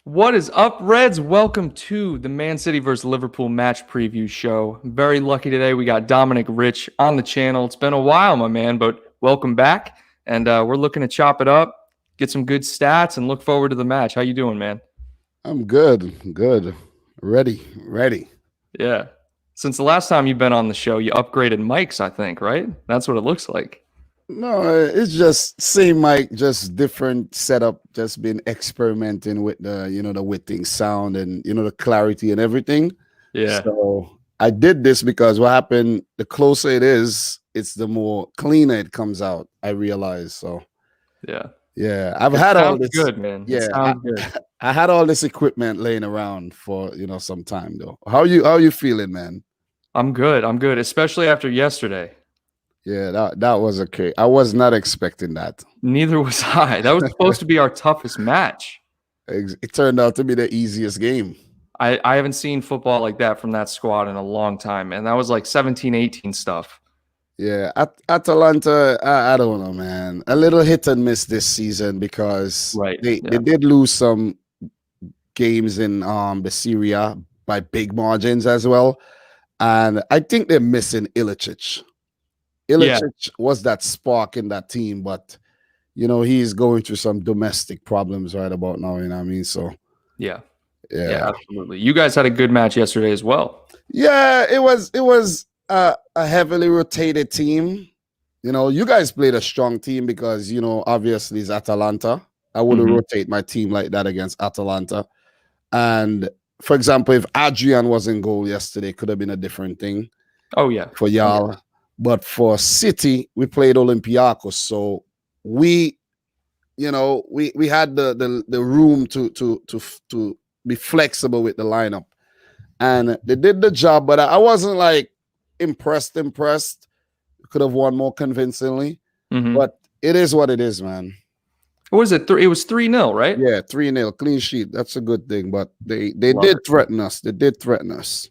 What is up, Reds? Welcome to the Man City versus Liverpool match preview show. I'm very lucky today. We got Dominic Rich on the channel. It's been a while, my man, but welcome back. And we're looking to chop it up, get some good stats, and look forward to the match. How you doing, man? I'm good. Ready. Yeah. Since the last time you've been on the show, you upgraded mics, I think, right? That's what it looks like. No, it's just same mic, just different setup. Just been experimenting with the whipping sound and the clarity and everything. Yeah. So I did this because what happened, the closer it is, it's the more cleaner it comes out. I realize. So yeah. I've It had all sounds this. good, man. It Yeah, sounds good. I had all this equipment laying around for some time though. How you feeling, man? I'm good. Especially after yesterday. Yeah, that was okay. I was not expecting that. Neither was I. That was supposed to be our toughest match. It turned out to be the easiest game. I haven't seen football like that from that squad in a long time, and that was like 17-18 stuff. Yeah, Atalanta, I don't know, man. A little hit and miss this season because they did lose some games in the Serie A by big margins as well. And I think they're missing Ilicic. Ilicic was that spark in that team, but he's going through some domestic problems right about now, you know what I mean? So yeah, absolutely. You guys had a good match yesterday as well. Yeah, it was a heavily rotated team. You guys played a strong team because obviously it's Atalanta. I wouldn't rotate my team like that against Atalanta. And for example, if Adrian was in goal yesterday, it could have been a different thing. Oh yeah, for y'all. Yeah. But for City, we played Olympiacos, so we had the room to be flexible with the lineup, and they did the job. But I wasn't like impressed. Could have won more convincingly, but it is what it is, man. What was it? It was 3-0, right? Yeah, 3-0, clean sheet. That's a good thing. But they did threaten us. They did threaten us.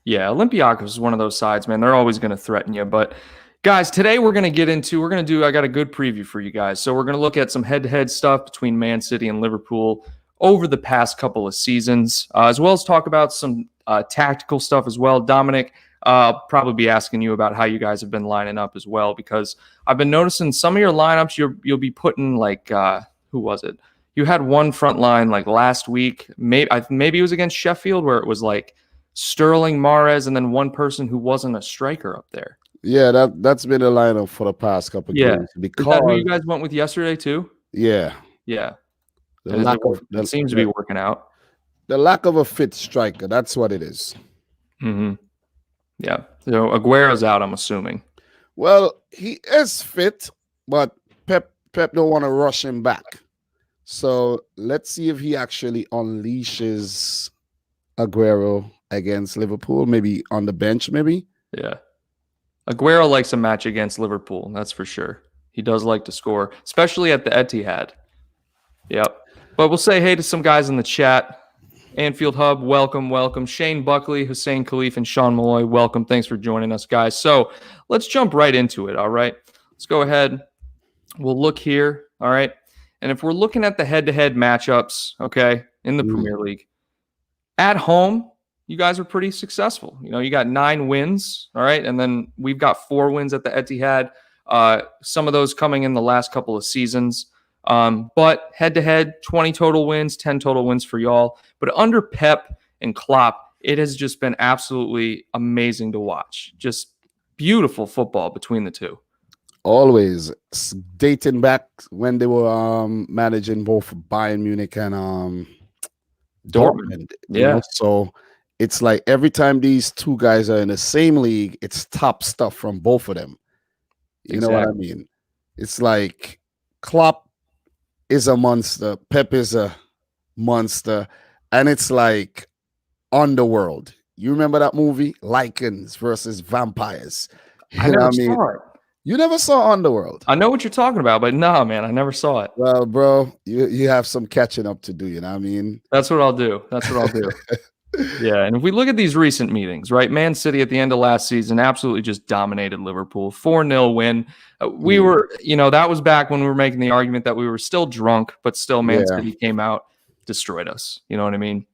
Yeah, Olympiacos is one of those sides, man. They're always going to threaten you. But guys, today I got a good preview for you guys. So we're going to look at some head-to-head stuff between Man City and Liverpool over the past couple of seasons, as well as talk about some tactical stuff as well. Dominic, I'll probably be asking you about how you guys have been lining up as well, because I've been noticing some of your lineups you'll be putting like, who was it? You had one front line like last week. Maybe it was against Sheffield where it was like Sterling, Mahrez, and then one person who wasn't a striker up there. Yeah, that's been a lineup for the past couple of games. Because is that who you guys went with yesterday too? Yeah. It seems to be working out. The lack of a fit striker, that's what it is. Yeah. So Aguero's out, I'm assuming. Well, he is fit, but Pep don't want to rush him back. So let's see if he actually unleashes Aguero against Liverpool, maybe on the bench, maybe. Yeah. Aguero likes a match against Liverpool, that's for sure. He does like to score, especially at the Etihad. Yep. But we'll say hey to some guys in the chat. Anfield Hub, welcome. Shane Buckley, Hussein Khalif, and Sean Malloy, welcome. Thanks for joining us, guys. So let's jump right into it, all right? Let's go ahead. We'll look here, all right? And if we're looking at the head-to-head matchups, okay, in the Premier League, at home, you guys are pretty successful. You got 9 wins, all right? And then we've got 4 wins at the Etihad. Some of those coming in the last couple of seasons. But head-to-head, 20 total wins, 10 total wins for y'all. But under Pep and Klopp, it has just been absolutely amazing to watch. Just beautiful football between the two. Always. Dating back when they were managing both Bayern Munich and Dortmund. Yeah. So it's like every time these two guys are in the same league, it's top stuff from both of them. You know what I mean? It's like Klopp is a monster, Pep is a monster, and it's like Underworld. You remember that movie, Lycans versus Vampires? I never saw it. You never saw Underworld? I know what you're talking about, but no, man, I never saw it. Well, bro, you have some catching up to do. You know what I mean? That's what I'll do. Yeah, and if we look at these recent meetings, right? Man City at the end of last season absolutely just dominated Liverpool. 4-0 win. We were, that was back when we were making the argument that we were still drunk, but still Man City came out, destroyed us. You know what I mean?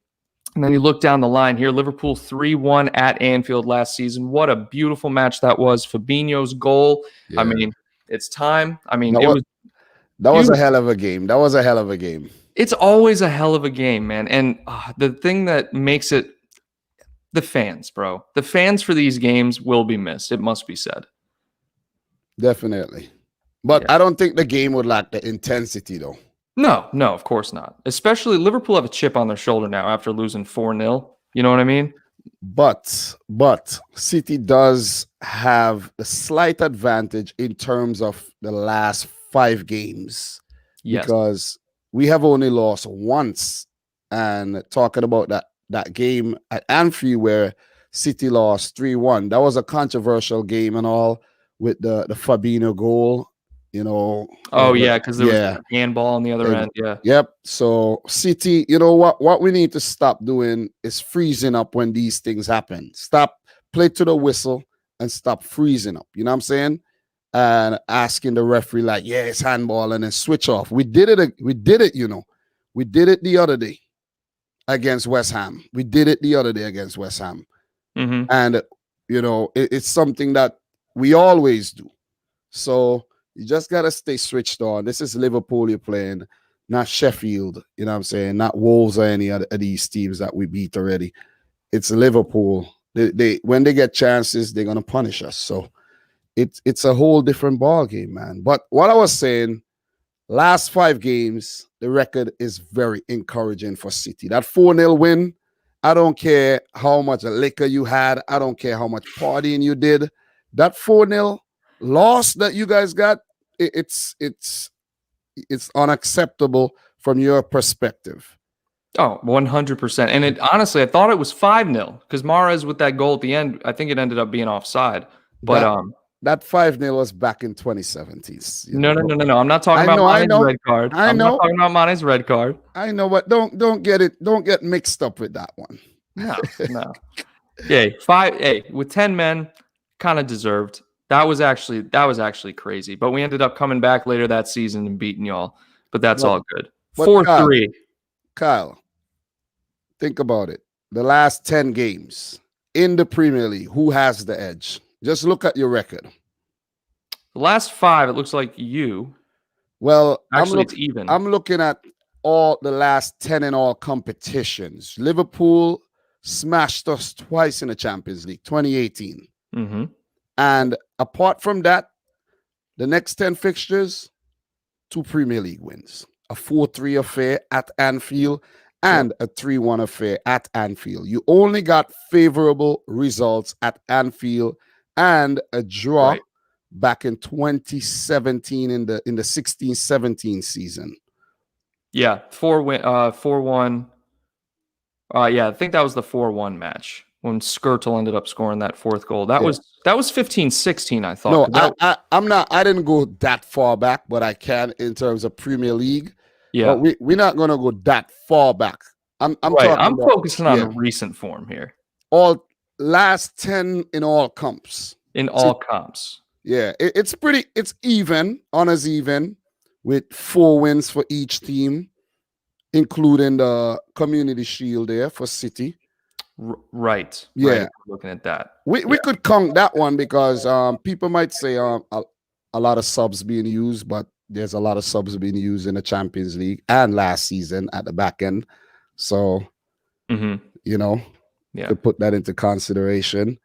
And then you look down the line here, Liverpool 3-1 at Anfield last season. What a beautiful match that was. Fabinho's goal. Yeah. I mean, it's time. I mean, that was a hell of a game. That was a hell of a game. It's always a hell of a game, man. And the thing that makes it, the fans, bro. The fans for these games will be missed. It must be said. Definitely. But yeah. I don't think the game would lack the intensity, though. No, of course not. Especially Liverpool have a chip on their shoulder now after losing 4-0. You know what I mean? But City does have a slight advantage in terms of the last 5 games. Yes. Because we have only lost once. And talking about that game at Anfield where City lost 3-1, that was a controversial game and all with the Firmino goal. You know. Oh yeah, because there was a handball on the other end. Yeah. Yep. So City, you know what we need to stop doing is freezing up when these things happen. Stop, play to the whistle, and stop freezing up. You know what I'm saying? And asking the referee like, yeah, it's handball, and then switch off. We did it. You know, we did it the other day against West Ham. Mm-hmm. And you know, it's something that we always do. So. You just got to stay switched on. This is Liverpool you're playing, not Sheffield. You know what I'm saying? Not Wolves or any of these teams that we beat already. It's Liverpool. They when they get chances, they're going to punish us. So it's a whole different ball game, man. But what I was saying, last 5 games, the record is very encouraging for City. That 4-0 win, I don't care how much liquor you had. I don't care how much partying you did. That 4-0 loss that you guys got, it's unacceptable from your perspective. Oh, 100%. And it honestly, I thought it was 5-0 because Mahrez with that goal at the end, I think it ended up being offside. But that 5-0 was back in 2017. No. I'm not talking about Mane's red card. I'm not talking about Mane's red card. I know, but don't get mixed up with that one. No. Yeah, with 10 men, kind of deserved. That was actually crazy. But we ended up coming back later that season and beating y'all. But that's all good. 4-3. Kyle, think about it. The last 10 games in the Premier League, who has the edge? Just look at your record. The last 5, it looks like you. Well, actually, it's even. I'm looking at all the last 10 in all competitions. Liverpool smashed us twice in the Champions League, 2018. Mm-hmm. And apart from that, the next 10 fixtures, 2 Premier League wins. A 4-3 affair at Anfield and a 3-1 affair at Anfield. You only got favorable results at Anfield and a draw back in 2017 in the 16-17 season. Yeah, 4-1. I think that was the 4-1 match. When Skirtle ended up scoring that 4th goal. That was 15-16, I thought. No, I'm not. I didn't go that far back, but I can in terms of Premier League. Yeah. But we're not going to go that far back. I'm focusing on recent form here. All last 10 in all comps. Comps. Yeah. It's even, honest even, with 4 wins for each team, including the Community Shield there for City. Right. Yeah. Right. Looking at that. We could count that one because people might say a lot of subs being used, but there's a lot of subs being used in the Champions League and last season at the back end. So, you know, to put that into consideration.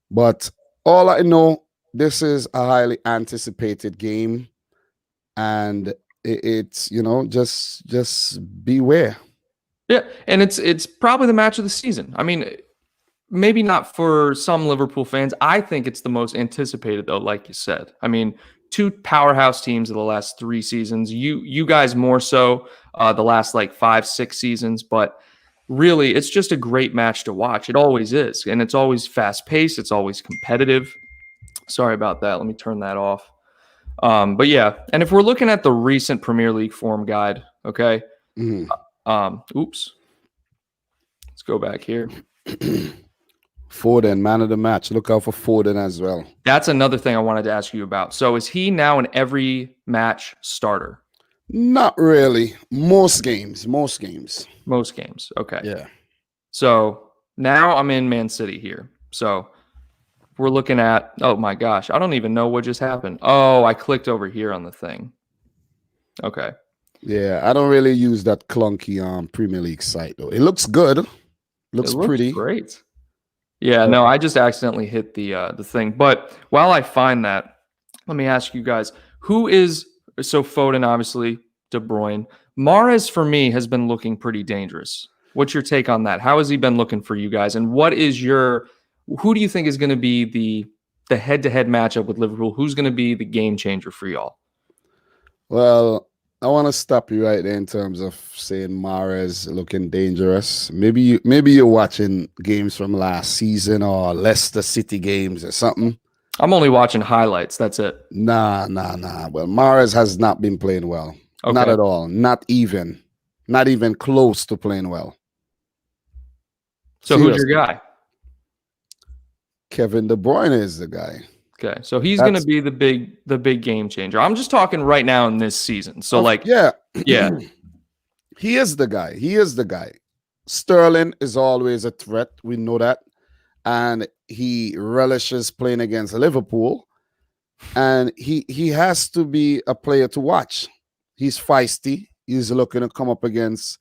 But all I know, this is a highly anticipated game. And it's, you know, just beware. Yeah, and it's probably the match of the season. I mean, maybe not for some Liverpool fans. I think it's the most anticipated, though, like you said. I mean, 2 powerhouse teams of the last 3 seasons. You guys more so the last 5-6 seasons, but really, it's just a great match to watch. It always is, and it's always fast-paced. It's always competitive. Sorry about that. Let me turn that off. But yeah, and if we're looking at the recent Premier League form guide, okay. Oops. Let's go back here. Foden, man of the match. Look out for Foden as well. That's another thing I wanted to ask you about. So is he now an every match starter? Not really. Most games. Okay. Yeah. So now I'm in Man City here. So we're looking at, oh my gosh, I don't even know what just happened. Oh, I clicked over here on the thing. Okay. Yeah, I don't really use that clunky Premier League site though. It looks good. Looks pretty. Great. Yeah, no, I just accidentally hit the thing. But while I find that, let me ask you guys, who is so Foden, obviously, De Bruyne. Mahrez for me has been looking pretty dangerous. What's your take on that? How has he been looking for you guys? And who do you think is going to be the head-to-head matchup with Liverpool? Who's going to be the game changer for y'all? Well, I want to stop you right there in terms of saying Mahrez looking dangerous. Maybe you're watching games from last season or Leicester City games or something. I'm only watching highlights. That's it. Nah. Well, Mahrez has not been playing well. Okay. Not at all. Not even close to playing well. So Seriously. Who's your guy? Kevin De Bruyne is the guy. Okay, so he's going to be the big game changer. I'm just talking right now in this season. So yeah. He is the guy. Sterling is always a threat. We know that. And he relishes playing against Liverpool. And he has to be a player to watch. He's feisty. He's looking to come up against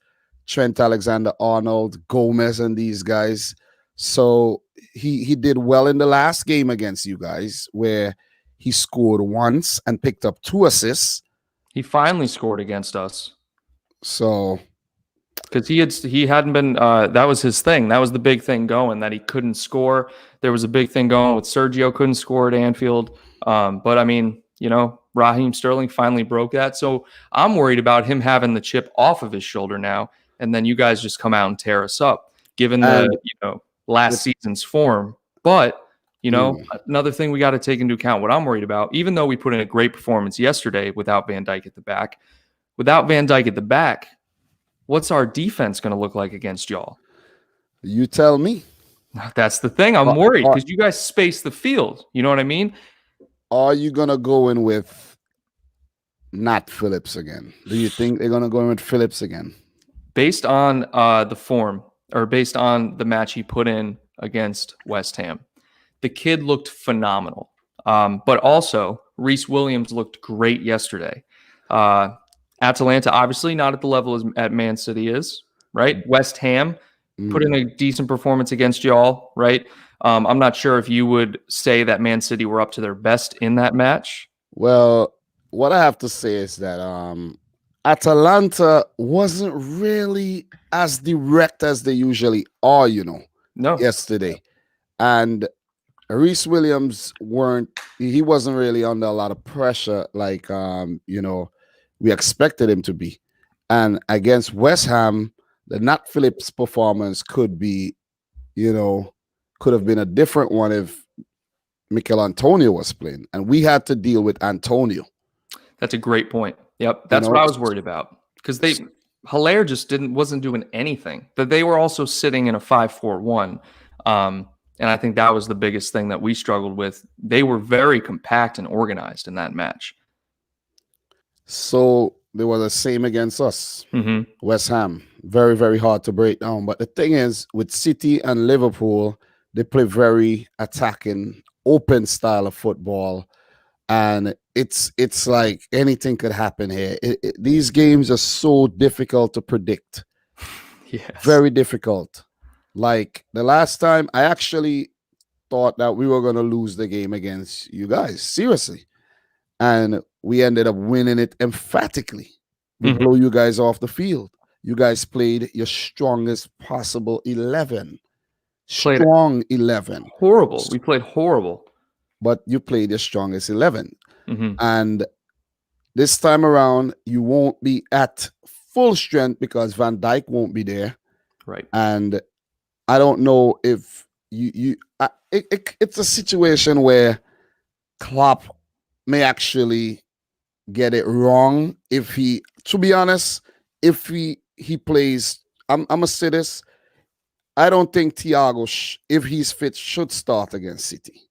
Trent Alexander-Arnold, Gomez, and these guys. So he did well in the last game against you guys, where he scored once and picked up 2 assists. He finally scored against us. So, because he hadn't been that was his thing. That was the big thing going, that he couldn't score. There was a big thing going with Sergio couldn't score at Anfield. But I mean, Raheem Sterling finally broke that. So I'm worried about him having the chip off of his shoulder now, and then you guys just come out and tear us up, given the last season's form. But another thing we got to take into account, what I'm worried about, even though we put in a great performance yesterday without Van Dijk at the back, what's our defense going to look like against y'all? You tell me. That's the thing. I'm worried because you guys space the field. You know what I mean? Are you going to go in with not Phillips again? Do you think they're going to go in with Phillips again? Based on the form, or based on the match he put in against West Ham, the kid looked phenomenal. But also, Reece Williams looked great yesterday. Atalanta, obviously not at the level as at Man City is, right? West Ham put in a decent performance against y'all, right? I'm not sure if you would say that Man City were up to their best in that match. Well, what I have to say is that Atalanta wasn't really as direct as they usually are, yesterday. And Reece Williams wasn't really under a lot of pressure like, we expected him to be. And against West Ham, the Nat Phillips performance could have been a different one if Mikel Antonio was playing. And we had to deal with Antonio. That's a great point. Yep, that's what I was worried about, because Haller just wasn't doing anything. That they were also sitting in a 5-4-1, and I think that was the biggest thing that we struggled with. They were very compact and organized in that match. So they were the same against us. West Ham, very, very hard to break down. But the thing is, with City and Liverpool, they play very attacking, open style of football. And it's like anything could happen here. These games are so difficult to predict. Yes. Very difficult. Like the last time, I actually thought that we were going to lose the game against you guys. Seriously. And we ended up winning it emphatically. We blow you guys off the field. You guys played your strongest possible 11. Strong 11. Horrible. We played horrible. But you played your strongest 11. And this time around, you won't be at full strength because Van Dijk won't be there. Right. And I don't know if it's a situation where Klopp may actually get it wrong if he, to be honest, if he plays, I'm going to say this, I don't think Thiago, if he's fit, should start against City.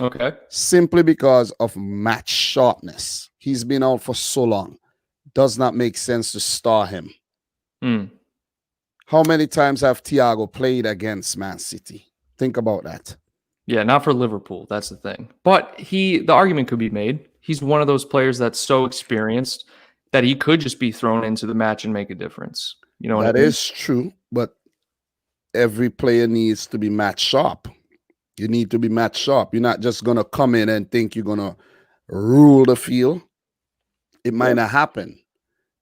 Okay. Simply because of match sharpness. He's been out for so long. does not make sense to start him. Mm. How many times have Thiago played against Man City? Think about that. Yeah, not for Liverpool. That's the thing. But the argument could be made. He's one of those players that's so experienced that he could just be thrown into the match and make a difference. You know what I mean? That is true, but every player needs to be match sharp. You need to be match sharp. You're not just going to come in and think you're going to rule the field. It might not happen.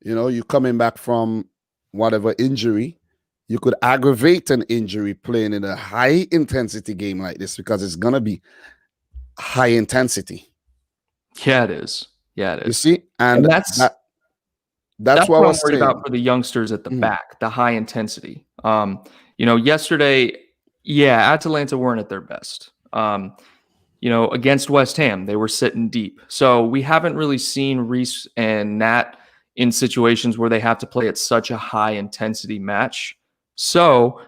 You know, you're coming back from whatever injury. You could aggravate an injury playing in a high intensity game like this because it's going to be high intensity. Yeah, it is. Yeah, it is. You see? And that's what I'm worried about for the youngsters at the back, the high intensity. You know, yesterday, Atalanta weren't at their best. You know, against West Ham, they were sitting deep. So we haven't really seen Reece and Nat in situations where they have to play at such a high intensity match. So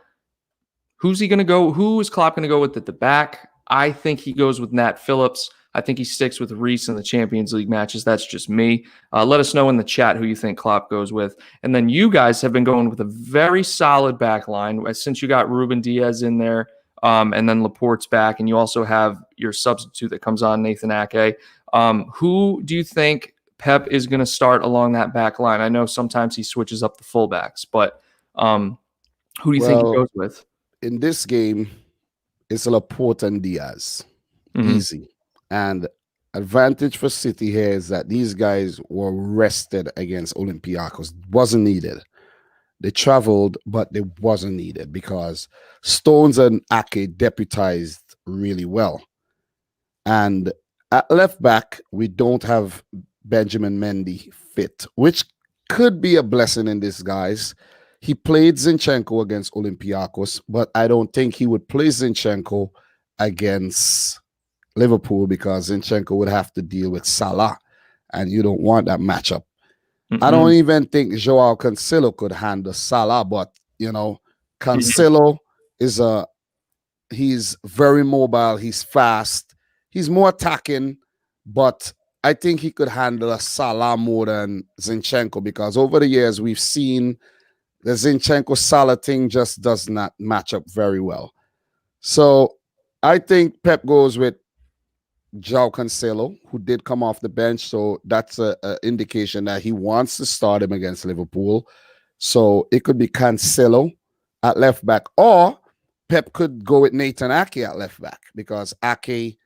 who's he going to go? Who is Klopp going to go with at the back? I think he goes with Nat Phillips. I think he sticks with Reece in the Champions League matches. That's just me. Let us know in the chat who you think Klopp goes with. And then you guys have been going with a very solid back line since you got Ruben Diaz in there, and then Laporte's back, and you also have your substitute that comes on, Nathan Ake. Who do you think Pep is going to start along that back line? I know sometimes he switches up the fullbacks, but who do you think he goes with? In this game, it's Laporte and Diaz. Easy. And advantage for City here is that these guys were rested against Olympiacos. Wasn't needed. They traveled, but they wasn't needed because Stones and Ake deputized really well. And at left back, we don't have Benjamin Mendy fit, which could be a blessing in disguise. He played Zinchenko against Olympiacos, but I don't think he would play Zinchenko against Liverpool because Zinchenko would have to deal with Salah, and you don't want that matchup. I don't even think Joao Cancelo could handle Salah, but you know, Cancelo he's very mobile, he's fast, he's more attacking, but I think he could handle a Salah more than Zinchenko because over the years we've seen the Zinchenko-Salah thing just does not match up very well. So I think Pep goes with Joao Cancelo, who did come off the bench. So that's an indication that he wants to start him against Liverpool. So it could be Cancelo at left back, or Pep could go with Nathan Ake at left back because Ake,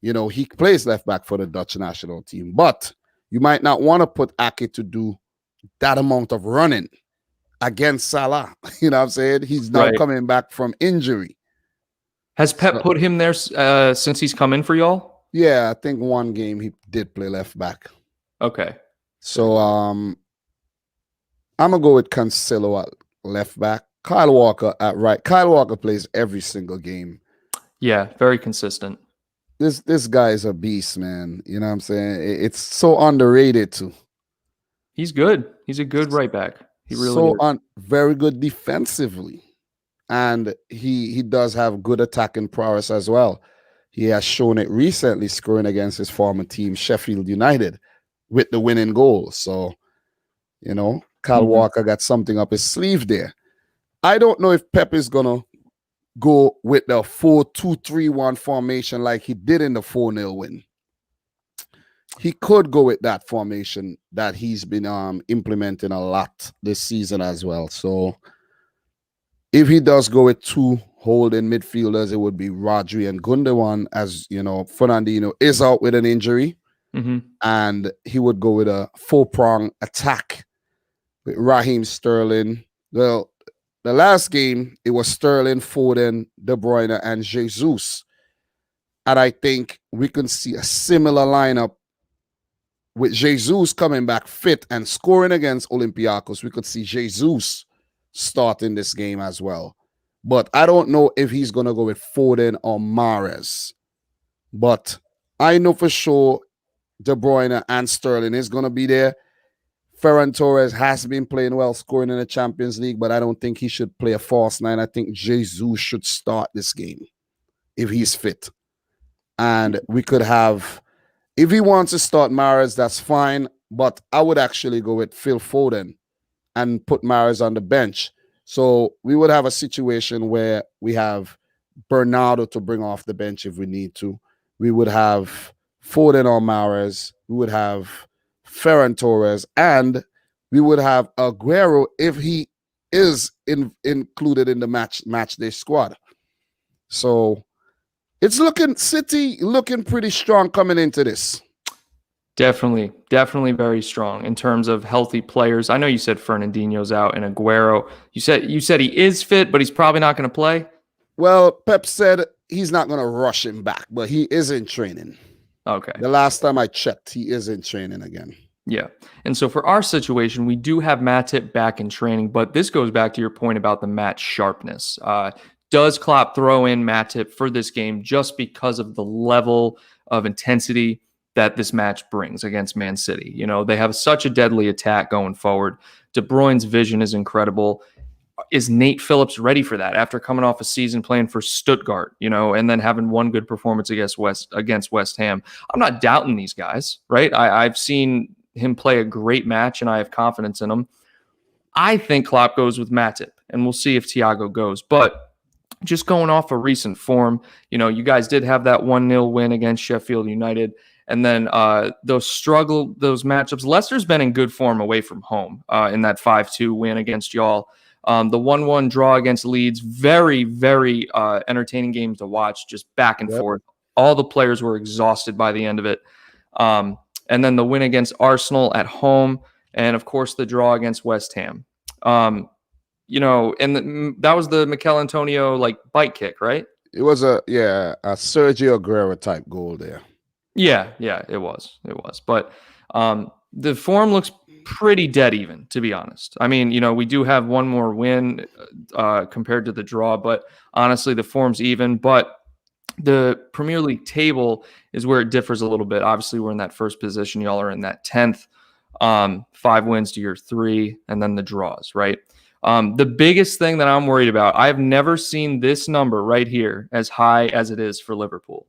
you know, he plays left back for the Dutch national team. But you might not want to put Ake to do that amount of running against Salah. You know what I'm saying? He's now coming back from injury. Has Pep put him there since he's come in for y'all? Yeah, I think one game he did play left back. Okay. So I'm gonna go with Cancelo at left back. Kyle Walker at right. Kyle Walker plays every single game. Yeah, very consistent. This guy is a beast, man. You know what I'm saying? It's so underrated too. He's good. He's a good right back. He really is. Very good defensively. And he does have good attacking prowess as well. He has shown it recently scoring against his former team, Sheffield United, with the winning goal. So, you know, Kyle Walker got something up his sleeve there. I don't know if Pep is going to go with the 4-2-3-1 formation like he did in the 4-0 win. He could go with that formation that he's been implementing a lot this season as well. So if he does go with two holding midfielders, it would be Rodri and Gundogan, as you know, Fernandinho is out with an injury, and he would go with a four-prong attack with Raheem Sterling. Well, the last game, it was Sterling, Foden, De Bruyne, and Jesus. And I think we can see a similar lineup with Jesus coming back fit and scoring against Olympiacos. We could see Jesus starting this game as well. But I don't know if he's going to go with Foden or Mahrez. But I know for sure De Bruyne and Sterling is going to be there. Ferran Torres has been playing well, scoring in the Champions League, but I don't think he should play a false nine. I think Jesus should start this game if he's fit. And we could have, if he wants to start Mahrez, that's fine. but I would actually go with Phil Foden and put Mahrez on the bench. So we would have a situation where we have Bernardo to bring off the bench if we need to. We would have Foden or Mahrez. We would have Ferran Torres, and we would have Aguero if he is included in the match day squad. So it's City looking pretty strong coming into this. Definitely very strong in terms of healthy players. I know you said Fernandinho's out and Aguero. You said he is fit, but he's probably not going to play. Well, Pep said he's not going to rush him back, but he is in training. Okay. The last time I checked, he is in training again. Yeah. And so for our situation, we do have Matip back in training, but this goes back to your point about the match sharpness. Does Klopp throw in Matip for this game just because of the level of intensity that this match brings against Man City? You know, they have such a deadly attack going forward. De Bruyne's vision is incredible. Is Nate Phillips ready for that after coming off a season playing for Stuttgart, you know, and then having one good performance against West Ham? I'm not doubting these guys, right? I've seen him play a great match, and I have confidence in him. I think Klopp goes with Matip, and we'll see if Thiago goes. But just going off of recent form, you know, you guys did have that 1-0 win against Sheffield United. And then those matchups. Leicester's been in good form away from home in that 5-2 win against y'all. The 1-1 draw against Leeds, very, very entertaining games to watch, just back and forth. All the players were exhausted by the end of it. And then the win against Arsenal at home, and of course the draw against West Ham. You know, and that was the Mikel Antonio like bite kick, right? It was a Sergio Aguero type goal there. Yeah, it was. But the form looks pretty dead even, to be honest. I mean, you know, we do have one more win compared to the draw, but honestly, the form's even. But the Premier League table is where it differs a little bit. Obviously, we're in that first position. Y'all are in that 10th. 5 wins to your 3, and then the draws, right? The biggest thing that I'm worried about, I've never seen this number right here as high as it is for Liverpool.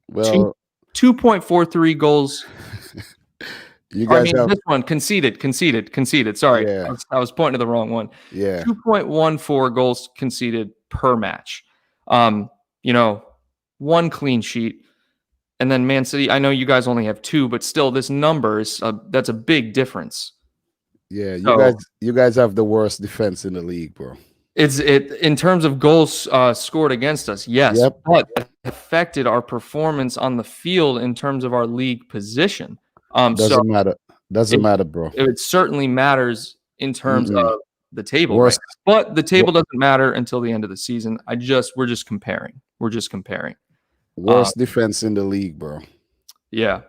Well, 2.43 goals. This one conceded. Sorry, yeah. I was pointing to the wrong one. Yeah, 2.14 goals conceded per match. You know, 1 clean sheet, and then Man City. I know you guys only have 2, but still, this number is that's a big difference. Yeah, you guys have the worst defense in the league, bro. It's in terms of goals scored against us, yes, but it affected our performance on the field in terms of our league position. Doesn't matter, bro. It certainly matters in terms of the table, right? But the table doesn't matter until the end of the season. We're just comparing. Worst defense in the league, bro. Yeah.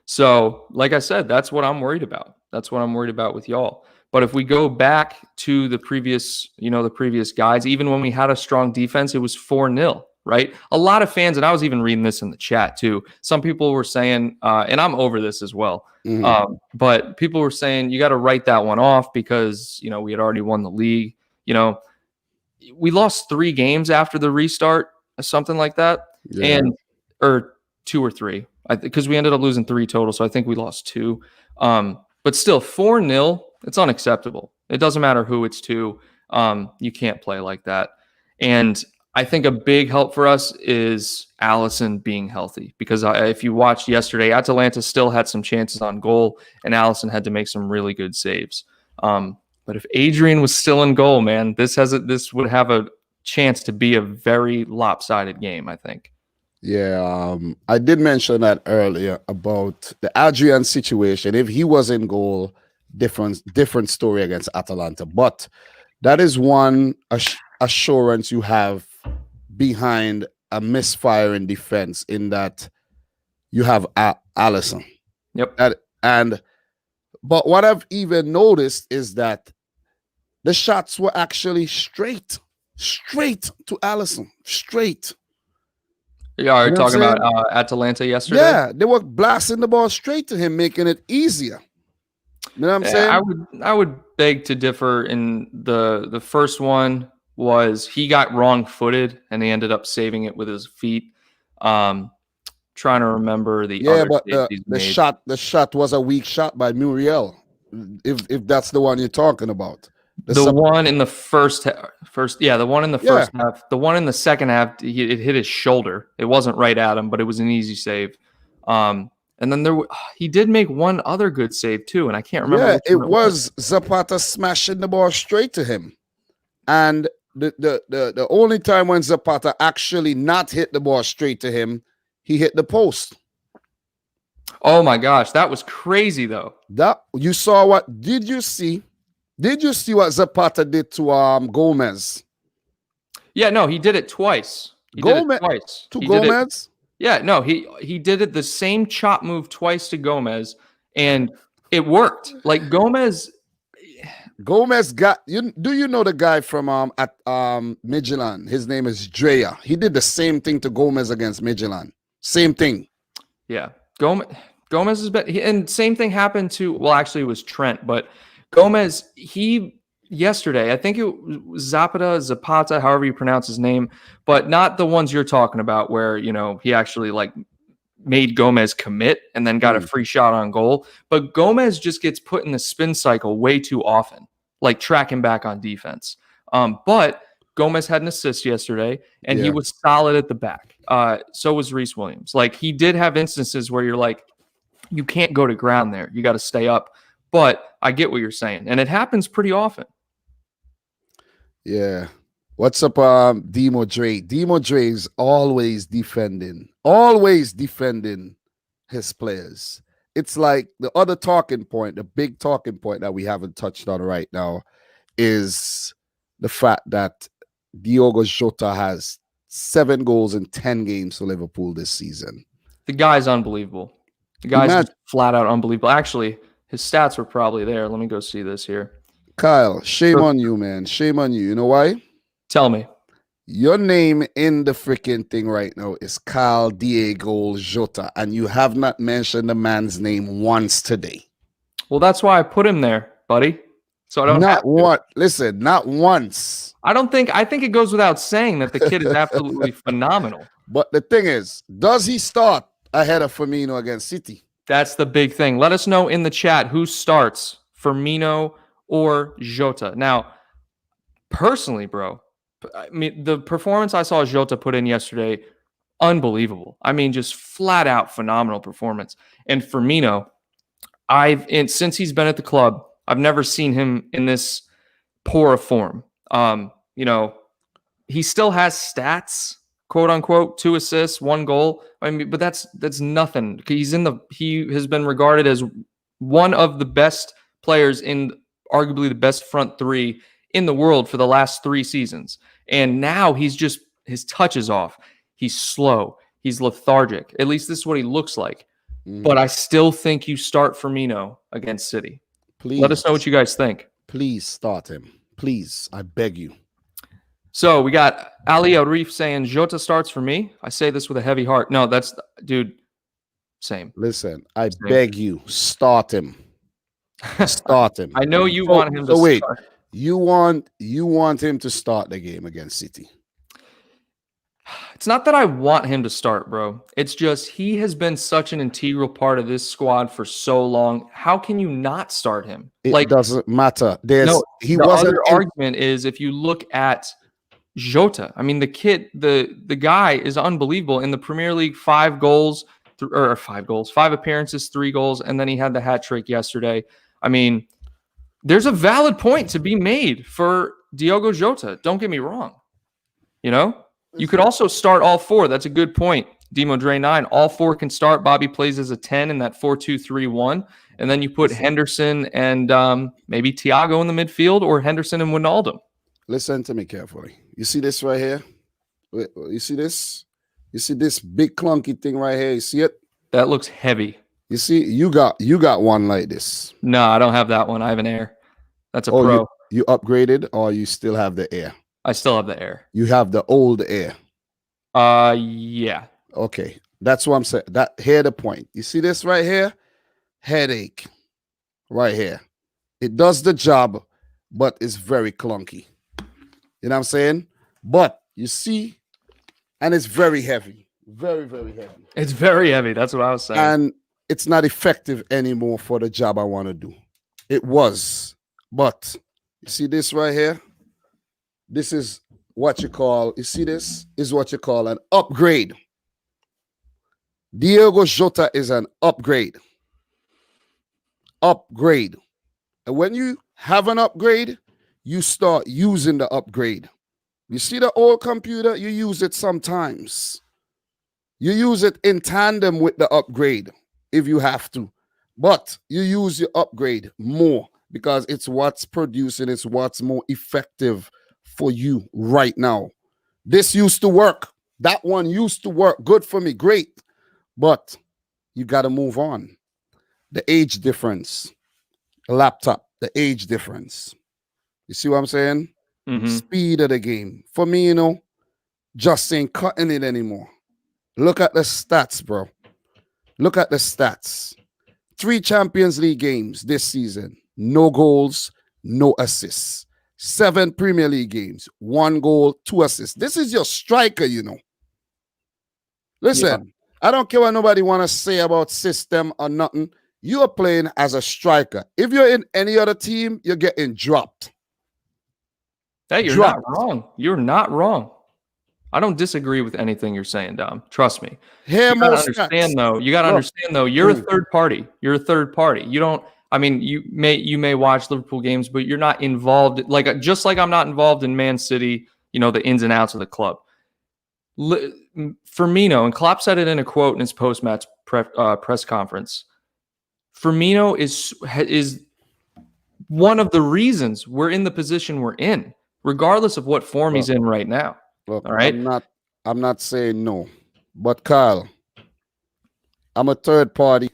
So, like I said, that's what I'm worried about. That's what I'm worried about with y'all. But if we go back to the previous guides, even when we had a strong defense, it was 4-0, right? A lot of fans, and I was even reading this in the chat too, some people were saying, and I'm over this as well, but people were saying you got to write that one off because, you know, we had already won the league. You know, we lost 3 games after the restart, something like that, or 2 or 3, because we ended up losing 3 total, so I think we lost 2. But still, 4-0, it's unacceptable. It doesn't matter who it's to. You can't play like that. And I think a big help for us is Alisson being healthy, because if you watched yesterday, Atalanta still had some chances on goal, and Alisson had to make some really good saves. But if Adrian was still in goal, man, this would have a chance to be a very lopsided game, I think. Yeah, I did mention that earlier about the Adrian situation. If he was in goal, different story against Atalanta. But that is one assurance you have behind a misfiring defense, in that you have Alisson. Yep. But what I've even noticed is that the shots were actually straight to Alisson. Straight. Yeah, are you talking about Atalanta yesterday? Yeah, they were blasting the ball straight to him, making it easier. You know what I'm saying? I would beg to differ. In the first one was he got wrong-footed and he ended up saving it with his feet. Trying trying to remember the yeah, other but saves he's made. The shot was a weak shot by Muriel. If that's the one you're talking about. The one in the first, the one in the first half. The one in the second half, it hit his shoulder. It wasn't right at him, but it was an easy save. And then he did make one other good save too, and I can't remember. Yeah, it was Zapata smashing the ball straight to him, and the only time when Zapata actually not hit the ball straight to him, he hit the post. Oh my gosh, that was crazy though. That you saw what? Did you see? Did you see what Zapata did to Gomez? Yeah, no, he did it twice. He did it twice. To Gomez? Yeah, no, he did it the same chop move twice to Gomez, and it worked. Like Gomez got you. Do you know the guy from at Midtjylland? His name is Drea. He did the same thing to Gomez against Midtjylland. Same thing. Yeah, Gomez is better, and same thing happened to. Well, actually, it was Trent, but Gomez, yesterday, I think it was Zapata, however you pronounce his name, but not the ones you're talking about where, he actually like made Gomez commit and then got a free shot on goal. But Gomez just gets put in the spin cycle way too often, like tracking back on defense. But Gomez had an assist yesterday and he was solid at the back. So was Reece Williams. Like he did have instances where you're like, you can't go to ground there. You got to stay up. But I get what you're saying, and it happens pretty often. Yeah. What's up, Demo Dre? Demo Dre's always defending his players. It's like the other talking point, the big talking point that we haven't touched on right now is the fact that Diogo Jota has 7 goals in 10 games for Liverpool this season. The guy's unbelievable. The guy's flat out unbelievable. Actually, his stats were probably there. Let me go see this here. Kyle, shame on you, man. Shame on you. You know why? Tell me. Your name in the freaking thing right now is Kyle Diego Jota, and you have not mentioned the man's name once today. Well, that's why I put him there, buddy. So I don't have to. Listen, not once. I think it goes without saying that the kid is absolutely phenomenal. But the thing is, does he start ahead of Firmino against City? That's the big thing. Let us know in the chat who starts, Firmino or Jota. Now, personally, bro, I mean, the performance I saw Jota put in yesterday, unbelievable. I mean, just flat out phenomenal performance. And Firmino, since he's been at the club, I've never seen him in this poor a form. He still has stats, quote unquote, 2 assists, 1 goal. I mean, but that's nothing. He has been regarded as one of the best players in arguably the best front 3 in the world for the last 3 seasons. And now his touch is off. He's slow. He's lethargic. At least this is what he looks like. But I still think you start Firmino against City. Please. Let us know what you guys think. Please start him. Please. I beg you. So we got Ali Arif saying Jota starts for me. I say this with a heavy heart. No, dude, same. Listen, I beg you, start him. Start him. I know you want him to start. You want him to start the game against City. It's not that I want him to start, bro. It's just he has been such an integral part of this squad for so long. How can you not start him? It doesn't matter. Other argument is if you look at Jota. I mean, the guy is unbelievable in the Premier League. 5 appearances, 3 goals, and then he had the hat trick yesterday. I mean, there's a valid point to be made for Diogo Jota. Don't get me wrong. You could also start all 4. That's a good point. Demo Dre 9. All 4 can start. Bobby plays as a 10 in that 4-2-3-1. And then you put Henderson and maybe Thiago in the midfield, or Henderson and Wijnaldum. Listen to me carefully. You see this right here? You see this? You see this big clunky thing right here? You see it? That looks heavy. You see, you got one like this. No, I don't have that one. I have an Air. That's a Pro. You upgraded, or you still have the Air? I still have the Air. You have the old Air. Yeah. Okay. That's what I'm saying. Here the point. You see this right here? Headache. Right here. It does the job, but it's very clunky. You know what I'm saying? But you see, and it's very heavy. Very, very heavy. It's very heavy. That's what I was saying. And it's not effective anymore for the job I want to do. It was. But you see this right here? This is what you call, you see this? Is what you call an upgrade. Diogo Jota is an upgrade. Upgrade. And when you have an upgrade, you start using the upgrade. You see the old computer, you use it sometimes. You use it in tandem with the upgrade if you have to. But you use your upgrade more because it's what's producing, it's what's more effective for you right now. This used to work. That one used to work. Good for me. Great. But you got to move on. The age difference. The laptop. The age difference. You see what I'm saying? Mm-hmm. Speed of the game. Firmino just ain't cutting it anymore. Look at the stats, bro. Look at the stats. 3 Champions League games this season. No goals, no assists. 7 Premier League games. 1 goal, 2 assists. This is your striker, you know. Listen, I don't care what nobody want to say about system or nothing. You are playing as a striker. If you're in any other team, you're getting dropped. Hey, you're not wrong. You're not wrong. I don't disagree with anything you're saying, Dom. Trust me. You gotta understand though, you're a third party. You're a third party. You don't, I mean, you may watch Liverpool games, but you're not involved. Like, just like I'm not involved in Man City, you know, the ins and outs of the club. Firmino, and Klopp said it in a quote in his post-match press conference. Firmino is one of the reasons we're in the position we're in, regardless of what form he's in right now. Look, all right. I'm not saying no, but Kyle, I'm a third party,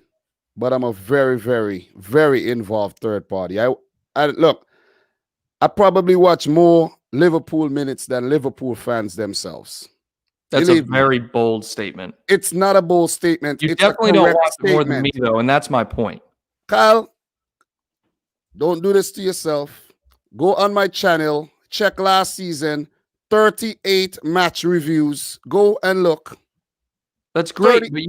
but I'm a very, very, very involved third party. I look, I probably watch more Liverpool minutes than Liverpool fans themselves. That's a very bold statement. It's not a bold statement. You definitely don't watch it more than me, though, and that's my point. Kyle, don't do this to yourself. Go on my channel, check last season. 38 match reviews. Go and look. That's great, but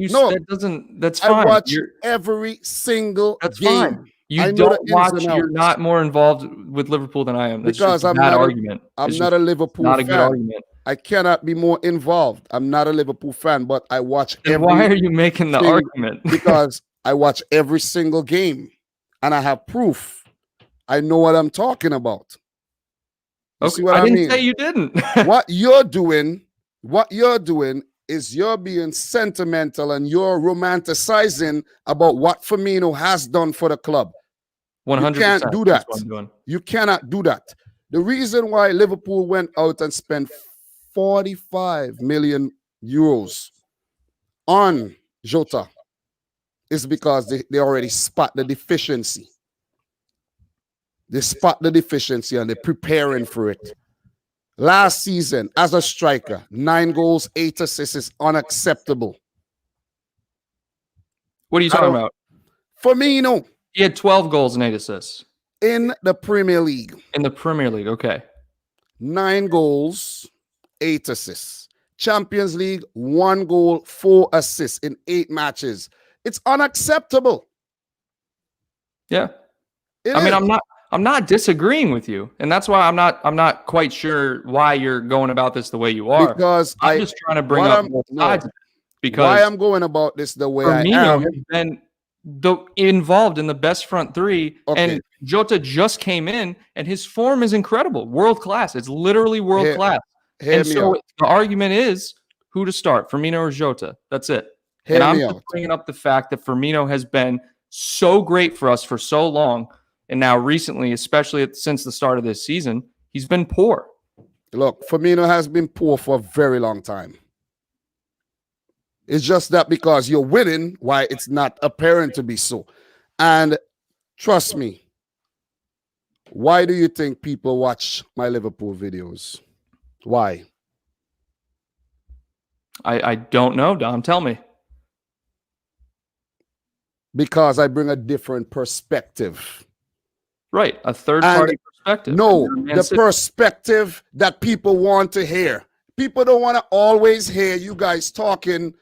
that's fine. I watch every single game. Fine. You don't watch, you're not more involved with Liverpool than I am. That's because I'm not a Liverpool fan. Not a good argument. I cannot be more involved. I'm not a Liverpool fan, but I watch why are you making the argument? Because I watch every single game and I have proof. I know what I'm talking about. Okay, I didn't say you didn't. What you're doing is you're being sentimental and you're romanticizing about what Firmino has done for the club. 100%. You can't do that. You cannot do that. The reason why Liverpool went out and spent 45 million euros on Jota is because they already spot the deficiency. They spot the deficiency and they're preparing for it. Last season, as a striker, 9 goals, 8 assists is unacceptable. What are you talking about? Firmino. He had 12 goals and 8 assists. In the Premier League. In the Premier League, okay. 9 goals, 8 assists. Champions League, 1 goal, 4 assists in 8 matches. It's unacceptable. Yeah. I'm not disagreeing with you, and that's why I'm not quite sure why you're going about this the way you are. Because I'm just trying to bring up both sides. Because why I'm going about this the way I am. Has been involved in the best front three, and Jota just came in, and his form is incredible, world class. It's literally world class. And so the argument is who to start, Firmino or Jota. That's it. And I'm just bringing up the fact that Firmino has been so great for us for so long. And now recently, especially since the start of this season, he's been poor. Look, Firmino has been poor for a very long time. It's just that because you're winning, why it's not apparent to be so. And trust me, why do you think people watch my Liverpool videos? Why? I don't know, Dom. Tell me. Because I bring a different perspective. Right, a third-party perspective. No, the perspective that people want to hear. People don't want to always hear you guys talking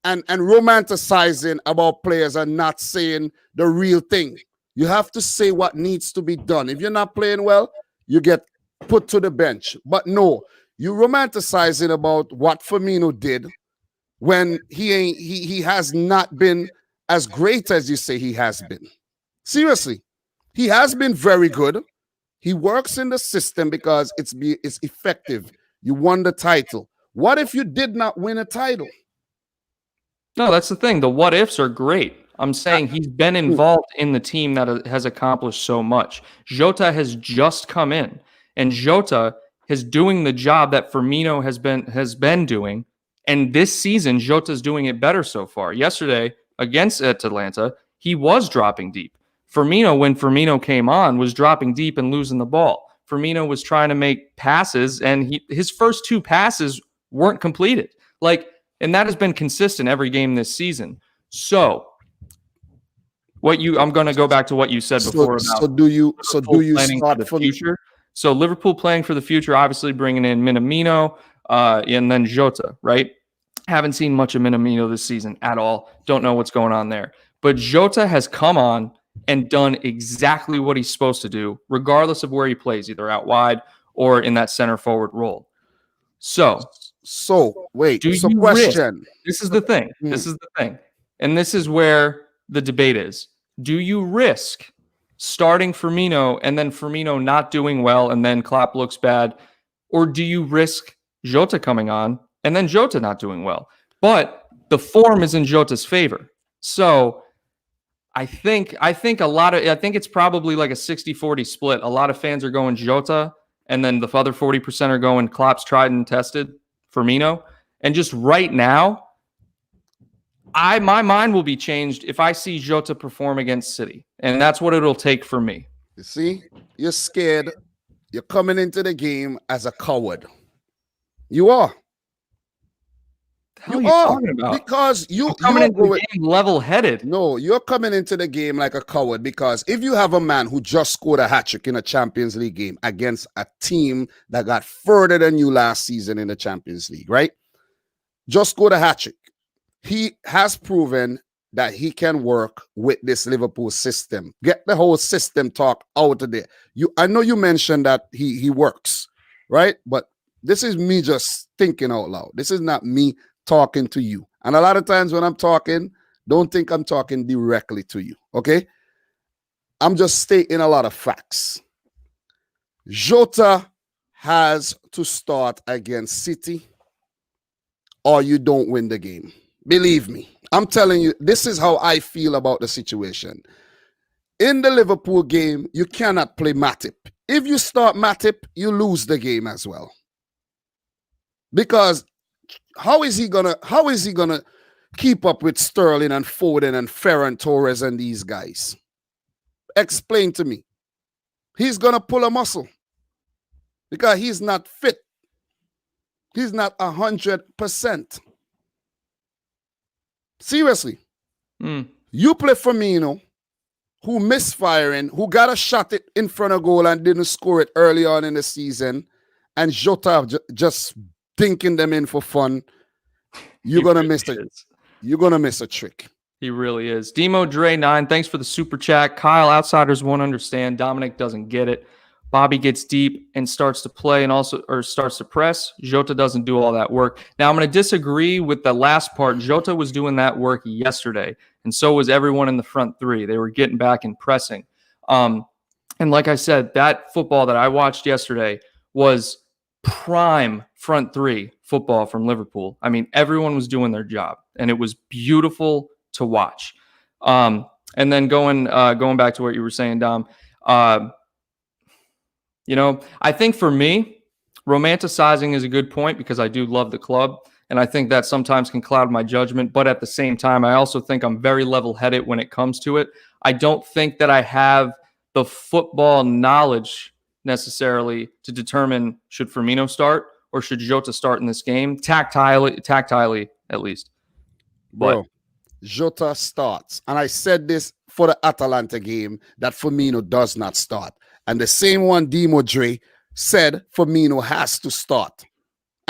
and romanticizing about players and not saying the real thing. You have to say what needs to be done. If you're not playing well, you get put to the bench. But no, you romanticizing about what Firmino did when he has not been as great as you say he has been. Seriously, he has been very good. He works in the system because it's effective. You won the title. What if you did not win a title? No, that's the thing. The what ifs are great. I'm saying he's been involved in the team that has accomplished so much. Jota has just come in, and Jota is doing the job that Firmino has been doing. And this season, Jota's doing it better so far. Yesterday against Atalanta, he was dropping deep. Firmino, when Firmino came on, was dropping deep and losing the ball. Firmino was trying to make passes, and his first 2 passes weren't completed. And that has been consistent every game this season. So, I'm going to go back to what you said before. Do you start for the future? So Liverpool playing for the future, obviously bringing in Minamino and then Jota, right? Haven't seen much of Minamino this season at all. Don't know what's going on there. But Jota has come on and done exactly what he's supposed to do, regardless of where he plays, either out wide or in that center forward role. So wait. Question. This is the thing. This is the thing. And this is where the debate is. Do you risk starting Firmino and then Firmino not doing well and then Klopp looks bad? Or do you risk Jota coming on and then Jota not doing well? But the form is in Jota's favor. So I think it's probably like a 60-40 split. A lot of fans are going Jota, and then the other 40% are going Klopp's tried and tested Firmino. And just right now, my mind will be changed if I see Jota perform against City. And that's what it'll take for me. You see, you're scared. You're coming into the game as a coward. You are. You are talking about? Because you're coming into the game level-headed. No, you're coming into the game like a coward because if you have a man who just scored a hat-trick in a Champions League game against a team that got further than you last season in the Champions League, right? Just scored a hat-trick. He has proven that he can work with this Liverpool system. Get the whole system talk out of there. I know you mentioned that he works, right? But this is me just thinking out loud. This is not me talking to you. And a lot of times when I'm talking, don't think I'm talking directly to you, okay? I'm just stating a lot of facts. Jota has to start against City or you don't win the game. Believe me, I'm telling you, this is how I feel about the situation. In the Liverpool game, you cannot play Matip. If you start Matip, you lose the game as well. Because how is he gonna keep up with Sterling and Foden and Ferran Torres and these guys? Explain to me. He's gonna pull a muscle because he's not fit. He's not 100%. Seriously. You play Firmino, who misfiring, who got a shot it in front of goal and didn't score it early on in the season, and Jota just dinking them in for fun. You're gonna miss a trick. He really is. Demo Dre 9, thanks for the super chat. Kyle, outsiders won't understand. Dominic doesn't get it. Bobby gets deep and starts to play or starts to press. Jota doesn't do all that work. Now, I'm going to disagree with the last part. Jota was doing that work yesterday, and so was everyone in the front three. They were getting back and pressing. And like I said, that football that I watched yesterday was prime front three football from Liverpool. I mean, everyone was doing their job, and it was beautiful to watch. And then going back to what you were saying, Dom, I think for me, romanticizing is a good point because I do love the club, and I think that sometimes can cloud my judgment. But at the same time, I also think I'm very level-headed when it comes to it. I don't think that I have the football knowledge necessarily to determine should Firmino start or should Jota start in this game, tactilely at least. But bro, Jota starts. And I said this for the Atalanta game that Firmino does not start. And the same one Demo Dre said Firmino has to start.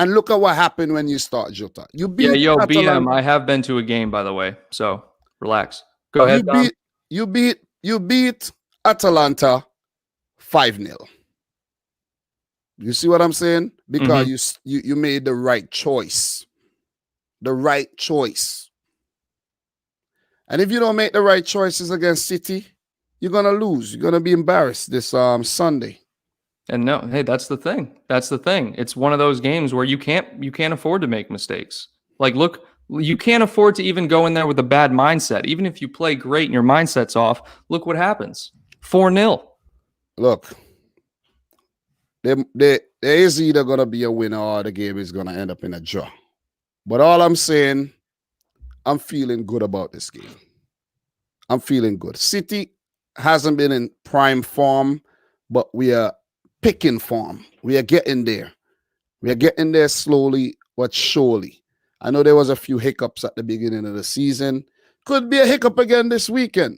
And look at what happened when you start Jota. You beat Atalanta. BM, I have been to a game, by the way, so relax. Go ahead, Dom. You beat Atalanta 5-0. You see what I'm saying? Because you made the right choice. The right choice. And if you don't make the right choices against City, you're gonna lose. You're gonna be embarrassed this Sunday. And no, hey, that's the thing. That's the thing. It's one of those games where you can't afford to make mistakes. Like, look, you can't afford to even go in there with a bad mindset. Even if you play great and your mindset's off, look what happens. 4-0. Look, there is either gonna be a winner or the game is gonna end up in a draw. But all I'm saying, I'm feeling good about this game. I'm feeling good. City hasn't been in prime form, but we are picking form. We are getting there. We are getting there slowly but surely. I know there was a few hiccups at the beginning of the season. Could be a hiccup again this weekend.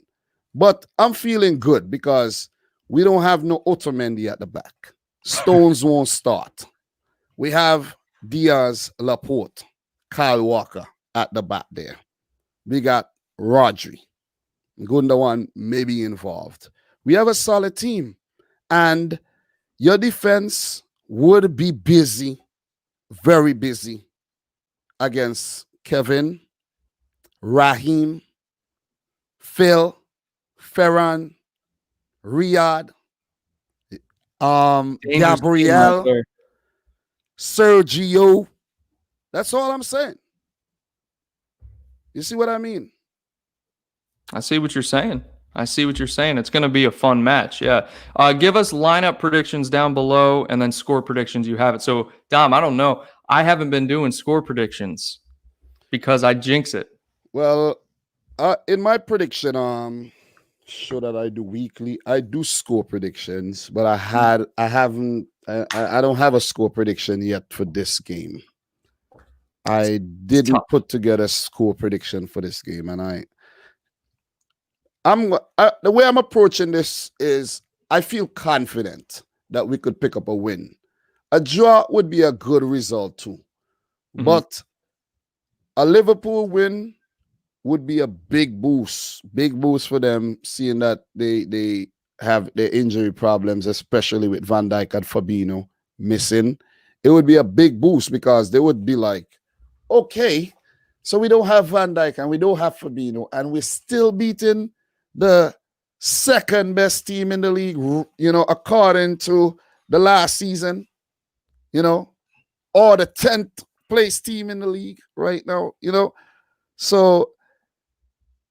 But I'm feeling good because we don't have no Otamendi at the back. Stones won't start. We have Diaz, Laporte, Kyle Walker at the back there. We got Rodri. Gundogan may be involved. We have a solid team. And your defense would be busy, very busy, against Kevin, Raheem, Phil, Ferran, Riyad, Gabriel, Sergio. That's all I'm saying. You see what I mean? I see what you're saying. It's going to be a fun match. Yeah. Give us lineup predictions down below and then score predictions. You have it. So, Dom, I don't know. I haven't been doing score predictions because I jinx it. Well, in my prediction, show that I do weekly, I do score predictions, but I don't have a score prediction yet for this game. I didn't put together a score prediction for this game, and the way I'm approaching this is I feel confident that we could pick up a win. A draw would be a good result too, but a Liverpool win would be a big boost for them, seeing that they have their injury problems, especially with Van Dijk and Firmino missing. It would be a big boost because they would be like, okay, so we don't have Van Dijk and we don't have Firmino, and we're still beating the second best team in the league, according to the last season, or the 10th place team in the league right now, So,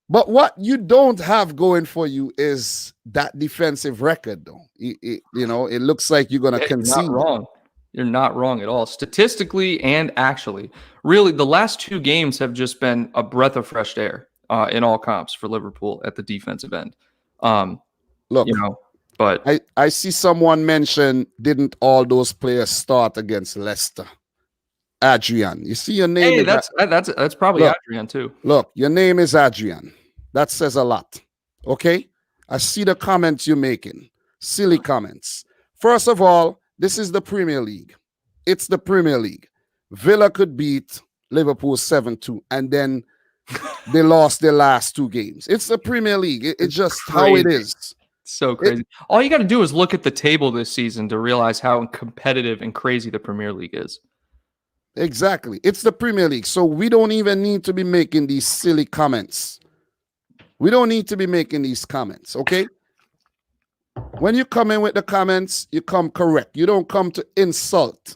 but what you don't have going for you is that defensive record, though. It looks like you're going to concede. You're not wrong. You're not wrong at all. Statistically and actually, really, the last two games have just been a breath of fresh air in all comps for Liverpool at the defensive end. Look, but I see someone mention, didn't all those players start against Leicester? Adrian, you see your name. Hey, that's probably Adrian too. Look, your name is Adrian. That says a lot. Okay, I see the comments you're making. Silly comments. First of all, this is the Premier League. It's the Premier League. Villa could beat Liverpool 7-2, and then they lost their last two games. It's the Premier League. It's just crazy. How it is. So crazy. All you got to do is look at the table this season to realize how competitive and crazy the Premier League is. Exactly. It's the Premier League. So we don't even need to be making these silly comments. We don't need to be making these comments, okay? When you come in with the comments, you come correct. You don't come to insult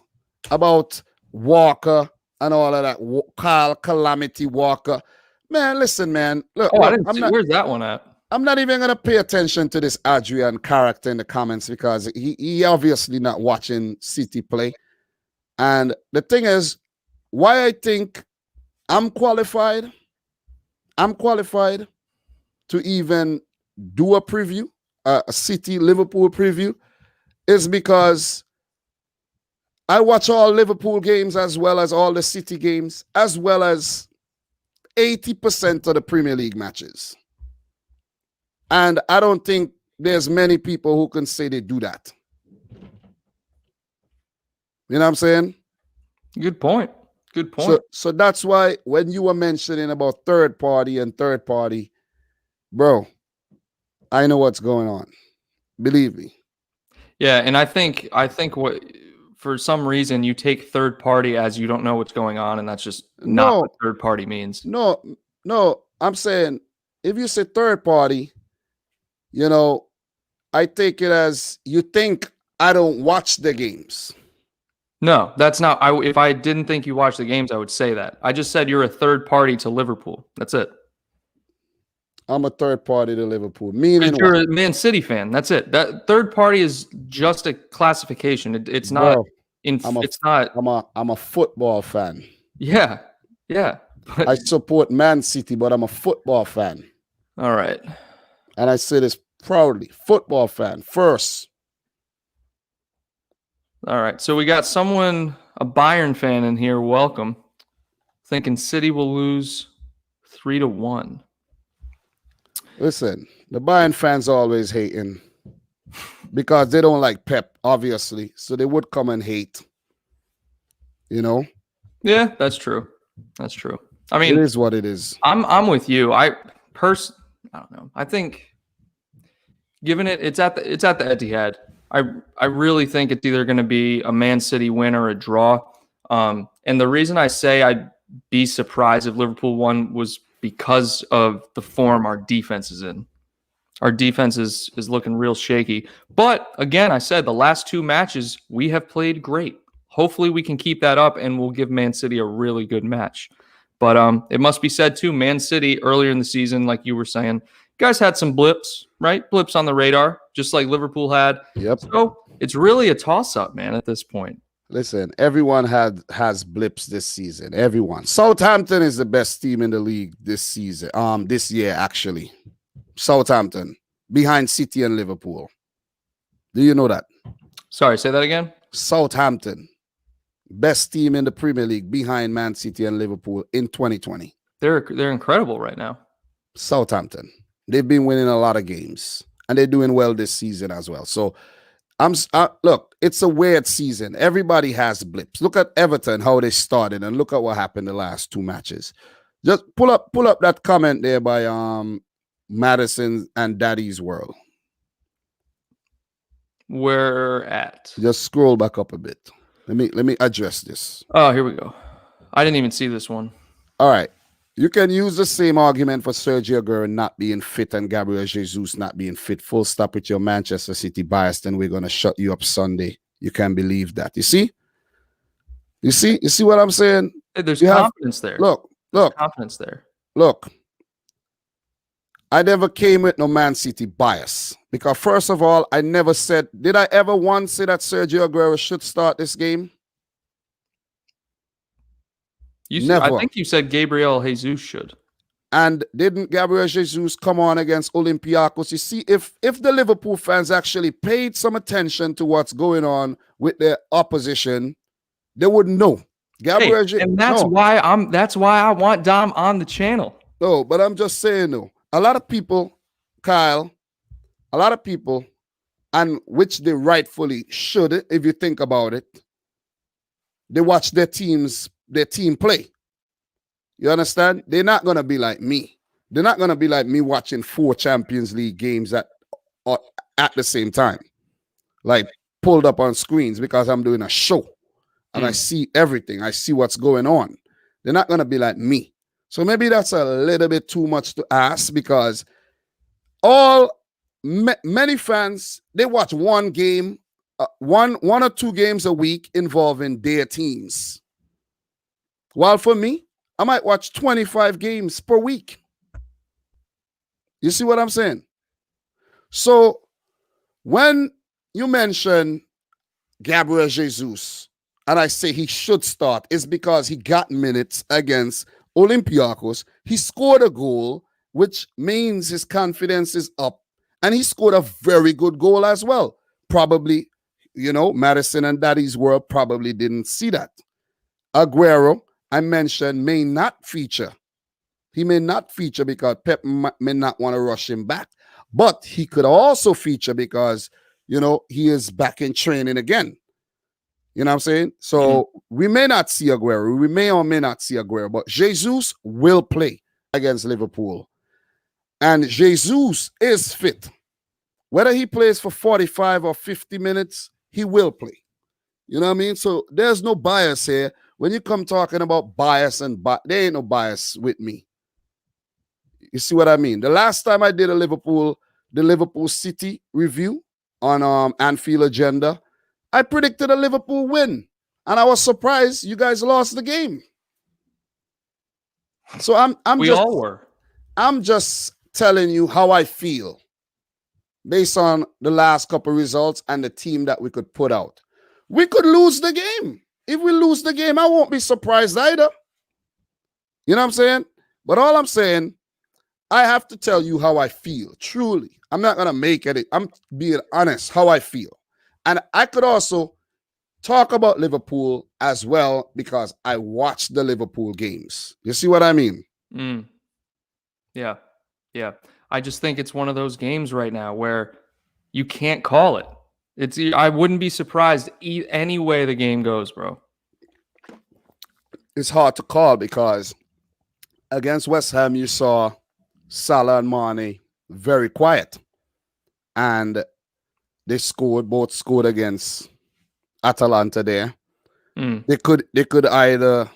about Walker and all of that. Carl Calamity Walker. Man, listen, man. Look, where's that one at? I'm not even going to pay attention to this Adrian character in the comments because he obviously not watching City play. And the thing is, why I think I'm qualified to even do a preview, a City Liverpool preview, is because I watch all Liverpool games as well as all the City games, as well as 80% of the Premier League matches. And I don't think there's many people who can say they do that. You know what I'm saying? Good point. Good point. So that's why when you were mentioning about third party, bro, I know what's going on. Believe me. Yeah, and I think what for some reason you take third party as you don't know what's going on, and that's just not what third party means. No, I'm saying if you say third party, I take it as you think I don't watch the games. No, that's not. If I didn't think you watched the games, I would say that. I just said you're a third party to Liverpool. That's it. I'm a third party to Liverpool. Meaning you're a Man City fan. That's it. That third party is just a classification. It's not. Bro, it's not. I'm a football fan. Yeah, I support Man City, but I'm a football fan. All right. And I say this proudly. Football fan first. All right. So we got a Bayern fan in here. Welcome. Thinking City will lose 3-1. Listen, the Bayern fans are always hating because they don't like Pep, obviously. So they would come and hate. Yeah, that's true. That's true. I mean, it is what it is. I'm with you. I don't know. I think given it's at the Etihad, I really think it's either going to be a Man City win or a draw. And the reason I say I'd be surprised if Liverpool won was because of the form our defense is in. Our defense is looking real shaky. But again, I said the last 2 matches we have played great. Hopefully we can keep that up and we'll give Man City a really good match. But it must be said too, Man City earlier in the season, like you were saying, guys had some blips, right? Blips on the radar, just like Liverpool had. Yep. So it's really a toss-up, man, at this point. Listen, everyone has blips this season. Everyone. Southampton is the best team in the league this season. This year, actually. Southampton, behind City and Liverpool. Do you know that? Sorry, say that again. Southampton, best team in the Premier League, behind Man City and Liverpool in 2020. They're incredible right now. Southampton. They've been winning a lot of games, and they're doing well this season as well. So, look, it's a weird season. Everybody has blips. Look at Everton, how they started, and look at what happened the last 2 matches. Just pull up that comment there by Madison and Daddy's World. Where at? Just scroll back up a bit. Let me address this. Oh, here we go. I didn't even see this one. All right. You can use the same argument for Sergio Aguero not being fit and Gabriel Jesus not being fit. Full stop with your Manchester City bias, and we're going to shut you up Sunday. You can't believe that. You see? You see what I'm saying? Hey, there's confidence there. Look. Confidence there. Look. I never came with no Man City bias because, first of all, I never said, did I ever once say that Sergio Aguero should start this game? I think you said Gabriel Jesus should. And didn't Gabriel Jesus come on against Olympiacos? You see, if the Liverpool fans actually paid some attention to what's going on with their opposition, they would know. And that's why I want Dom on the channel. No, but I'm just saying though. A lot of people, Kyle, and which they rightfully should, if you think about it, they watch their team play. You understand? They're not going to be like me. They're not going to be like me watching 4 Champions League games at the same time, like pulled up on screens because I'm doing a show and I see everything. I see what's going on. They're not going to be like me. So maybe that's a little bit too much to ask because many fans, they watch one game, one or 2 games a week involving their teams. While for me, I might watch 25 games per week. You see what I'm saying? So when you mention Gabriel Jesus, and I say he should start, it's because he got minutes against Olympiacos. He scored a goal, which means his confidence is up. And he scored a very good goal as well. Probably, Madison and Daddy's World probably didn't see that. Aguero, I mentioned, may not feature. He may not feature because Pep may not want to rush him back. But he could also feature because, he is back in training again. You know what I'm saying? So we may not see Aguero. We may or may not see Aguero, but Jesus will play against Liverpool. And Jesus is fit. Whether he plays for 45 or 50 minutes, he will play. You know what I mean? So there's no bias here. When you come talking about bias there ain't no bias with me. You see what I mean? The last time I did the Liverpool City review on Anfield Agenda, I predicted a Liverpool win. And I was surprised you guys lost the game. So I'm just telling you how I feel based on the last couple results and the team that we could put out. We could lose the game. If we lose the game, I won't be surprised either. You know what I'm saying? But all I'm saying, I have to tell you how I feel, truly. I'm not going to make it. I'm being honest, how I feel. And I could also talk about Liverpool as well because I watched the Liverpool games. You see what I mean? Yeah. I just think it's one of those games right now where you can't call it. I wouldn't be surprised any way the game goes, bro. It's hard to call because against West Ham, you saw Salah and Mane very quiet. And they both scored against Atalanta there. They could either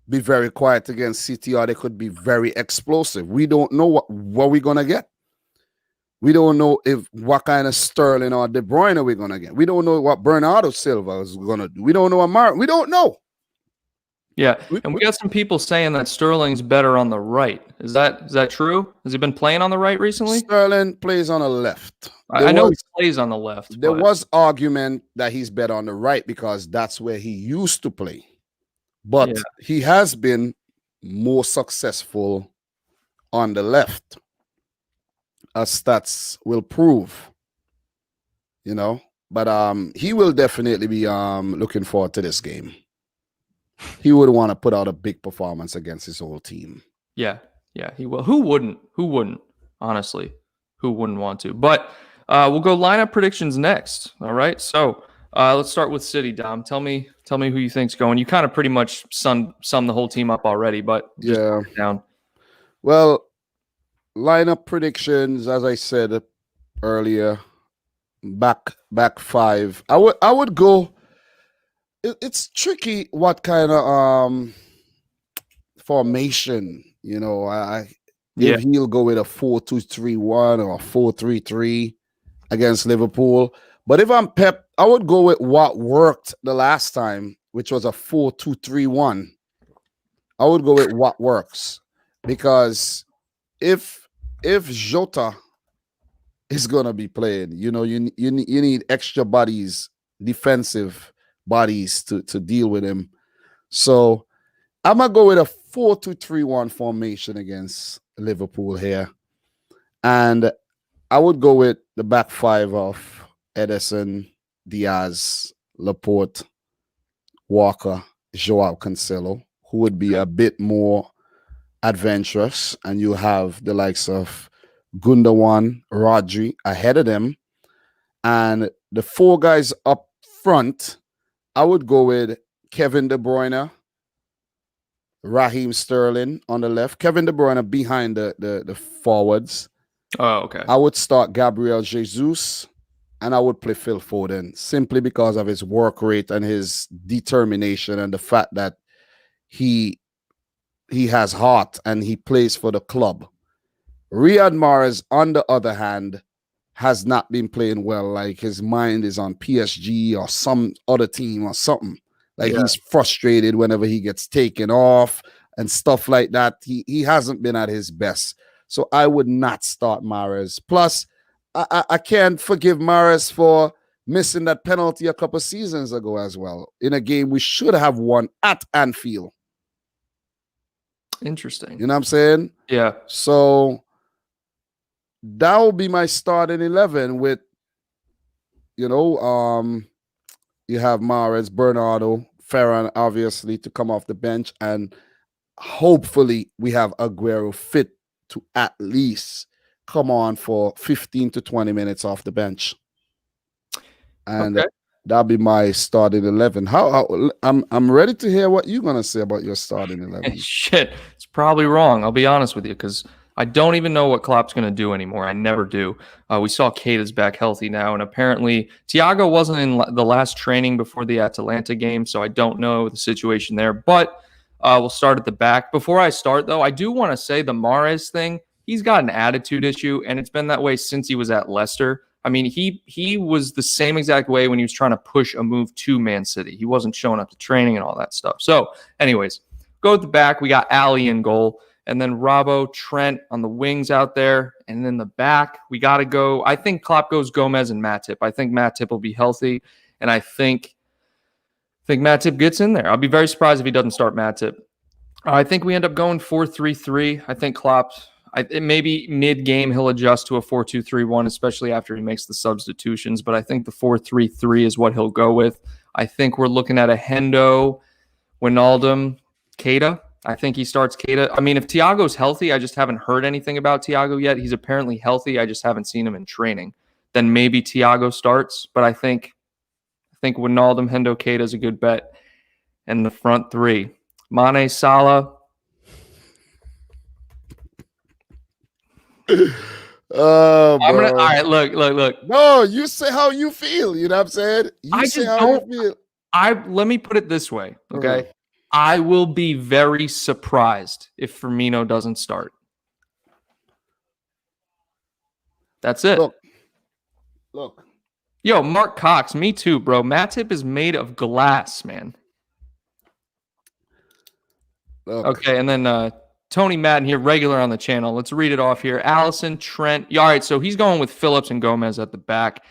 be very quiet against City or they could be very explosive. We don't know what we're going to get. We don't know what kind of Sterling or De Bruyne we're going to get. We don't know what Bernardo Silva is going to do. We don't know what we don't know. Yeah, and we got some people saying that Sterling's better on the right. Is that true? Has he been playing on the right recently? Sterling plays on the left. I know he plays on the left. There was argument that he's better on the right because that's where he used to play. But he has been more successful on the left, as stats will prove. You know, but he will definitely be looking forward to this game. He would want to put out a big performance against his whole team. Yeah, he will. Who wouldn't? Honestly, who wouldn't want to? But we'll go lineup predictions next. All right. So let's start with City. Dom, tell me who you think's going. You kind of pretty much summed the whole team up already, but just break it down. Well, lineup predictions, as I said earlier, back five. I would go. It's tricky what kind of formation, you know. If he'll go with a 4-2-3-1 or a 4-3-3 against Liverpool. But if I'm Pep, I would go with what worked the last time, which was a 4-2-3-1. I would go with what works. Because if Jota is gonna be playing, you know, you need extra bodies, defensive bodies to deal with him. So I'm gonna go with a 4-2-3-1 formation against Liverpool here. And I would go with the back five of Ederson, Diaz, Laporte, Walker, Joao Cancelo, who would be a bit more adventurous. And you have the likes of Gundogan, Rodri ahead of them. And the four guys up front, I would go with Kevin De Bruyne, Raheem Sterling on the left, Kevin De Bruyne behind the forwards. Oh, okay. I would start Gabriel Jesus, and I would play Phil Foden simply because of his work rate and his determination and the fact that he has heart and he plays for the club. Riyad Mahrez, on the other hand, has not been playing well. Like his mind is on PSG or some other team or something. Like he's frustrated whenever he gets taken off and stuff like that. He hasn't been at his best. So I would not start Mahrez. Plus, I can't forgive Mahrez for missing that penalty a couple seasons ago as well in a game we should have won at Anfield. Interesting. You know what I'm saying? Yeah. So that will be my starting 11 with, you know, you have Mahrez, Bernardo, Ferran, obviously, to come off the bench. And hopefully we have Aguero fit to at least come on for 15 to 20 minutes off the bench. And That'll be my starting 11. I'm ready to hear what you're gonna say about your starting 11. Shit, it's probably wrong. I'll be honest with you, because I don't even know what Klopp's going to do anymore. I never do. We saw Keita's back healthy now, and apparently Thiago wasn't in the last training before the Atalanta game, so I don't know the situation there. But we'll start at the back. Before I start, though, I do want to say the Mahrez thing. He's got an attitude issue, and it's been that way since he was at Leicester. I mean, he was the same exact way when he was trying to push a move to Man City. He wasn't showing up to training and all that stuff. So, anyways, go at the back. We got Ali in goal, and then Robbo, Trent on the wings out there, and then the back we got to go. I think Klopp goes Gomez and Matip. I think Matip will be healthy, and I think Matip gets in there. I'll be very surprised if he doesn't start Matip. I think we end up going 4-3-3. I think Klopp. Maybe mid-game he'll adjust to a 4-2-3-1, especially after he makes the substitutions. But I think the 4-3-3 is what he'll go with. I think we're looking at a Hendo, Wijnaldum, Keita. I think he starts Keita. I mean, if Thiago's healthy, I just haven't heard anything about Thiago yet. He's apparently healthy. I just haven't seen him in training. Then maybe Thiago starts. But I think Wijnaldum, Hendo, Keita is a good bet. And the front three, Mane, Salah. All right, look. No, you say how you feel. You know what I'm saying? You let me put it this way, okay? I will be very surprised if Firmino doesn't start. That's it. Look. Yo, Mark Cox, me too, bro. Matip is made of glass, man. Look. Okay, and then Tony Madden here, regular on the channel. Let's read it off here. Allison, Trent. Yeah, all right, so he's going with Phillips and Gomez at the back.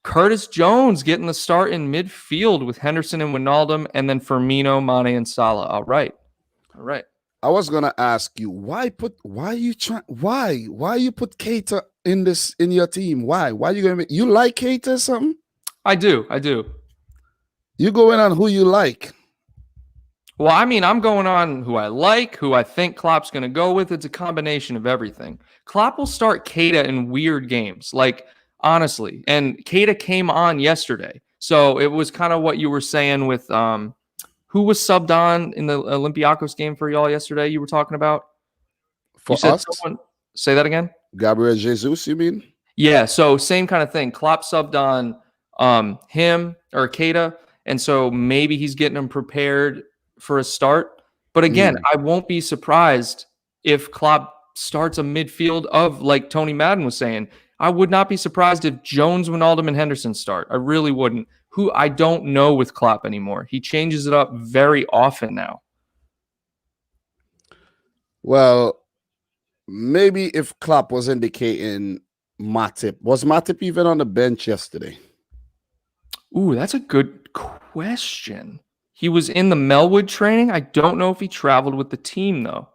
Curtis Jones getting the start in midfield with Henderson and Wijnaldum, and then Firmino, Mane, and Salah. All right. I was gonna ask you why you put Keita in your team? Why you like Keita or something? I do. You going on who you like? Well, I mean, I'm going on who I like, who I think Klopp's going to go with. It's a combination of everything. Klopp will start Keita in weird games, like, honestly. And Keita came on yesterday. So it was kind of what you were saying with who was subbed on in the Olympiacos game for y'all yesterday you were talking about? For us? Say that again? Gabriel Jesus, you mean? Yeah, so same kind of thing. Klopp subbed on him or Keita, and so maybe he's getting him prepared for a start. But again, I won't be surprised if Klopp starts a midfield of, like Tony Madden was saying. I would not be surprised if Jones, Wijnaldum, and Henderson start. I really wouldn't. Who I don't know with Klopp anymore. He changes it up very often now. Well, maybe if Klopp was indicating Matip. Was Matip even on the bench yesterday? Ooh, that's a good question. He was in the Melwood training. I don't know if he traveled with the team, though.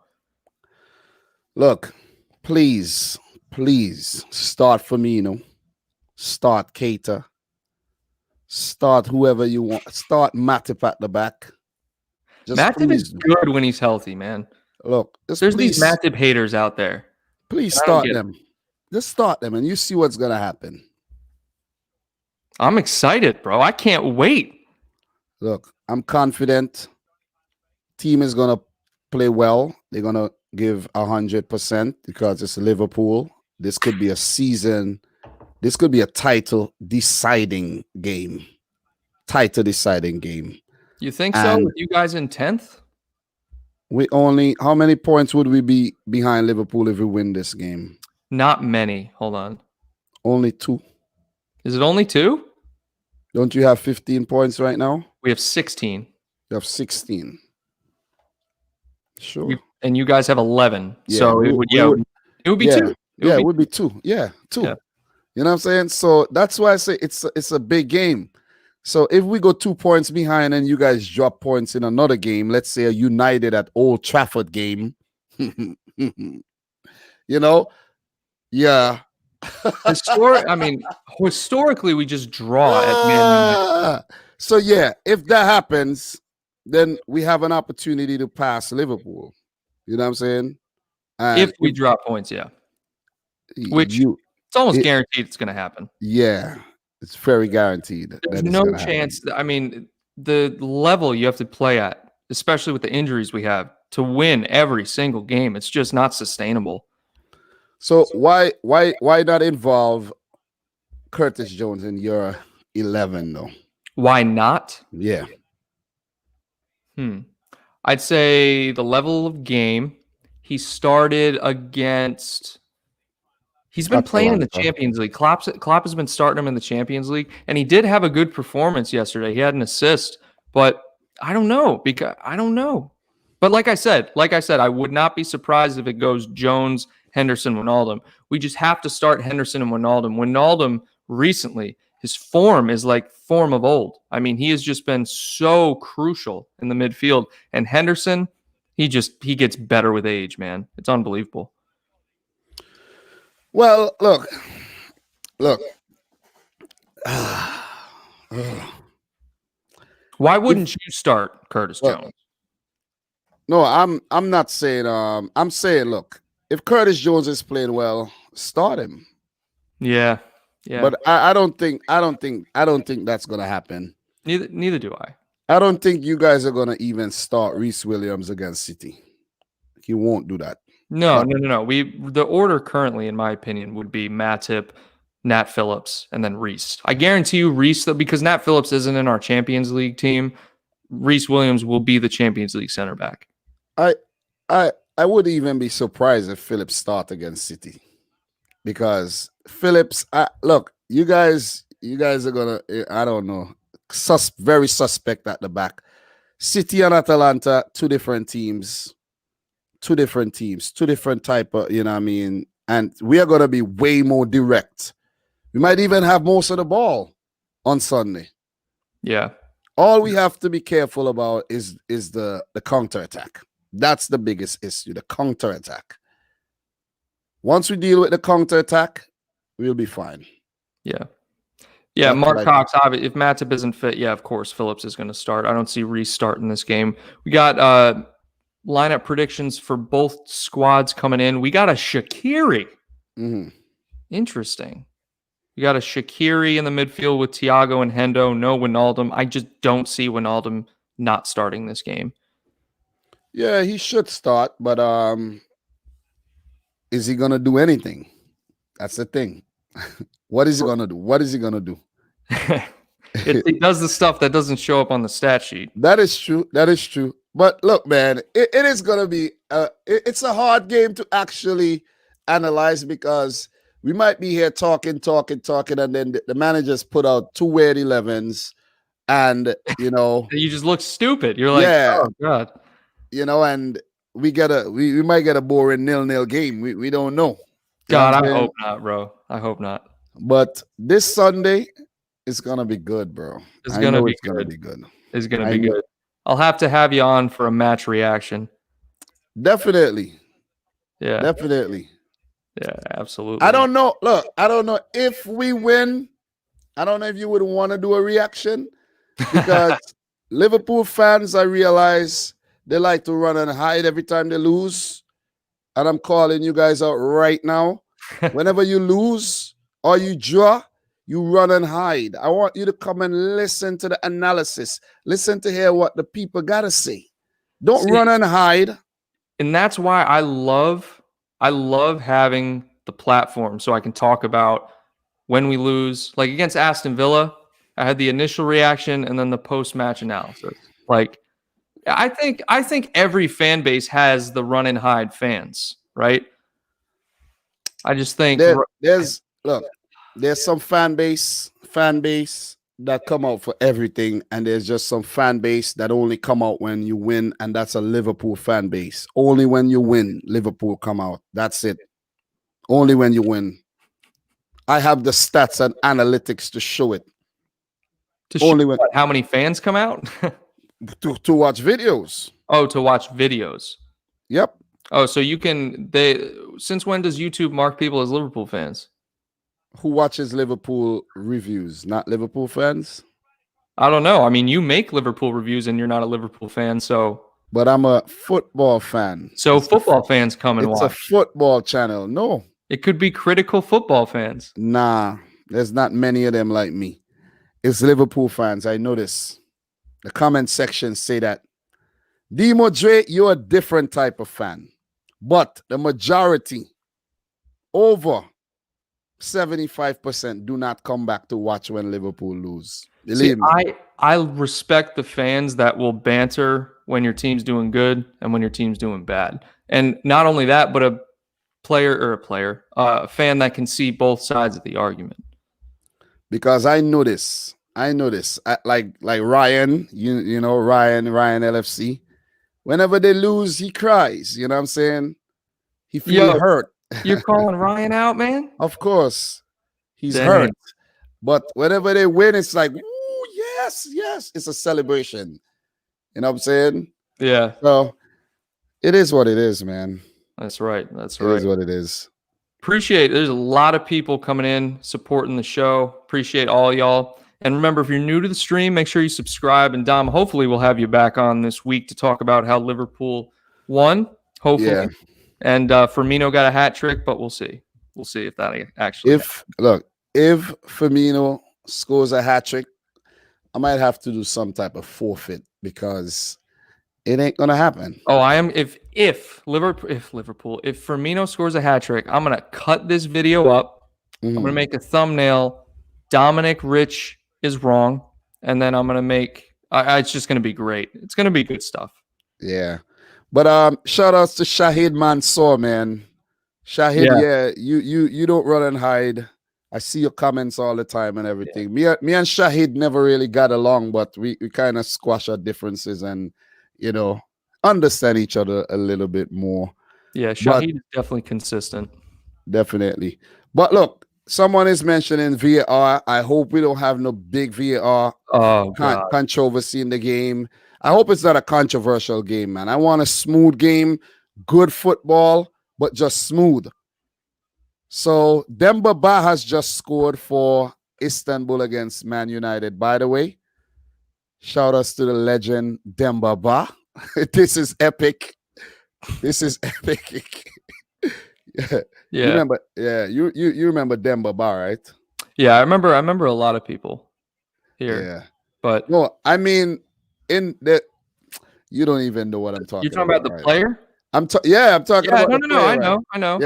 Look, please start Firmino, start Keita, start whoever you want, start Matip at the back. Matip is good when he's healthy, man. Look, there's these Matip haters out there. Please start them. Just start them, and you see what's gonna happen. I'm excited, bro. I can't wait. Look, I'm confident. Team is gonna play well. They're gonna give 100% because it's Liverpool. This could be a season. This could be a title deciding game. You think so? With you guys in 10th? How many points would we be behind Liverpool if we win this game? Not many. Hold on. Only 2. Is it only 2? Don't you have 15 points right now? We have 16. You have 16. Sure. And you guys have 11. Yeah, so it would be 2. It would be 2. Yeah, 2. Yeah. You know what I'm saying? So that's why I say it's a big game. So if we go 2 points behind and you guys drop points in another game, let's say a United at Old Trafford game, you know, yeah. Historically, we just draw at Man United. So yeah, if that happens, then we have an opportunity to pass Liverpool. You know what I'm saying? And if we drop points, yeah. Which it's almost guaranteed it's going to happen. Yeah. It's very guaranteed. There's no chance. I mean, the level you have to play at, especially with the injuries we have, to win every single game, it's just not sustainable. So why not involve Curtis Jones in your 11 though? Why not? Yeah. I'd say the level of game. He started against. He's been playing in the Champions League. Klopp has been starting him in the Champions League, and he did have a good performance yesterday. He had an assist, but I don't know because I don't know. But like I said, I would not be surprised if it goes Jones, Henderson, Wijnaldum. We just have to start Henderson and Wijnaldum. Wijnaldum recently, his form is like form of old. I mean, he has just been so crucial in the midfield. And Henderson, he gets better with age, man. It's unbelievable. Well, look. Why wouldn't you start Curtis Jones? No, I'm not saying. I'm saying, look, if Curtis Jones is playing well, start him. Yeah. But I don't think that's gonna happen. Neither do I. I don't think you guys are gonna even start Reece Williams against City. He won't do that. No. The order currently, in my opinion, would be Matip, Nat Phillips, and then Reece. I guarantee you Reece, because Nat Phillips isn't in our Champions League team, Reece Williams will be the Champions League center back. I would even be surprised if Phillips start against City, because Phillips, look, you guys are gonna, I don't know, very suspect at the back. City and Atalanta, two different type of, you know what I mean? And we are gonna be way more direct. We might even have most of the ball on Sunday. Yeah. All we have to be careful about is the counterattack. That's the biggest issue, the counterattack. Once we deal with the counterattack, we'll be fine. Yeah. Yeah, Mark Cox, if Matip isn't fit, yeah, of course, Phillips is going to start. I don't see Reece starting this game. We got lineup predictions for both squads coming in. We got a Shaqiri. Interesting. We got a Shaqiri in the midfield with Thiago and Hendo. No Wijnaldum. I just don't see Wijnaldum not starting this game. Yeah, he should start, but is he gonna do anything? That's the thing. What is he gonna do? It does the stuff that doesn't show up on the stat sheet. That is true. But look, man, it is gonna be it's a hard game to actually analyze, because we might be here talking, and then the managers put out two weird 11s, and you know you just look stupid. You're like, oh god. You know, and we might get a boring 0-0 game. We don't know. God, I hope not, bro. I hope not. But this Sunday is gonna be good, bro. It's gonna be good. It's gonna be good. I'll have to have you on for a match reaction. Definitely. Yeah. Definitely. Yeah, absolutely. I don't know. Look, I don't know if we win. I don't know if you would want to do a reaction, because Liverpool fans, I realize, they like to run and hide every time they lose. And I'm calling you guys out right now. Whenever you lose or you draw, you run and hide. I want you to come and listen to the analysis. Listen to hear what the people got to say. Don't run and hide. And that's why I love having the platform, so I can talk about when we lose. Like against Aston Villa, I had the initial reaction and then the post-match analysis. Like, I think every fan base has the run and hide fans, right? I just think there's some fan base that come out for everything, and there's just some fan base that only come out when you win, and that's a Liverpool fan base. Only when you win, Liverpool come out. That's it. Only when you win. I have the stats and analytics to show it. How many fans come out? To watch videos. Oh, to watch videos. Yep. Oh, so you can. Since when does YouTube mark people as Liverpool fans? Who watches Liverpool reviews? Not Liverpool fans? I don't know. I mean, you make Liverpool reviews and you're not a Liverpool fan, so. But I'm a football fan. So football fans come and watch. It's a football channel. No. It could be critical football fans. Nah. There's not many of them like me. It's Liverpool fans. I notice the comment section say that Dre, you're a different type of fan, but the majority, over 75%, do not come back to watch when Liverpool lose. Believe me. I respect the fans that will banter when your team's doing good and when your team's doing bad. And not only that, but a fan that can see both sides of the argument. Because I notice, like Ryan, you know, Ryan LFC, whenever they lose, he cries. You know what I'm saying? He feels hurt. You're calling Ryan out, man? Of course. He's hurt. But whenever they win, it's like, ooh, yes. It's a celebration. You know what I'm saying? Yeah. So it is what it is, man. That's right. It is what it is. Appreciate it. There's a lot of people coming in, supporting the show. Appreciate all y'all. And remember, if you're new to the stream, make sure you subscribe. And Dom, hopefully we'll have you back on this week to talk about how Liverpool won. Hopefully. Yeah. And Firmino got a hat trick, but we'll see. We'll see if that actually if Firmino scores a hat trick, I might have to do some type of forfeit because it ain't gonna happen. Oh, I am. If Firmino scores a hat trick, I'm gonna cut this video up. I'm gonna make a thumbnail. Dominic Rich is wrong, and then I'm gonna make. It's just gonna be great. It's gonna be good stuff. Yeah, but shout outs to Shahid Mansour, man. Shahid, you don't run and hide. I see your comments all the time and everything. Me and Shahid never really got along, but we kind of squash our differences and, you know, understand each other a little bit more. Yeah, Shahid is definitely consistent. Definitely. But look, someone is mentioning VAR. I hope we don't have no big VAR controversy in the game. I hope it's not a controversial game, man. I want a smooth game, good football, but just smooth. So Demba Ba has just scored for Istanbul against Man United. By the way, shout outs to the legend Demba Ba. This is epic. This is epic. You remember? Yeah, you remember Demba Ba, right? Yeah, I remember a lot of people here. Yeah, but no, I mean, in the you don't even know what I'm talking about. You're talking about the player? I'm talking about the player. I know.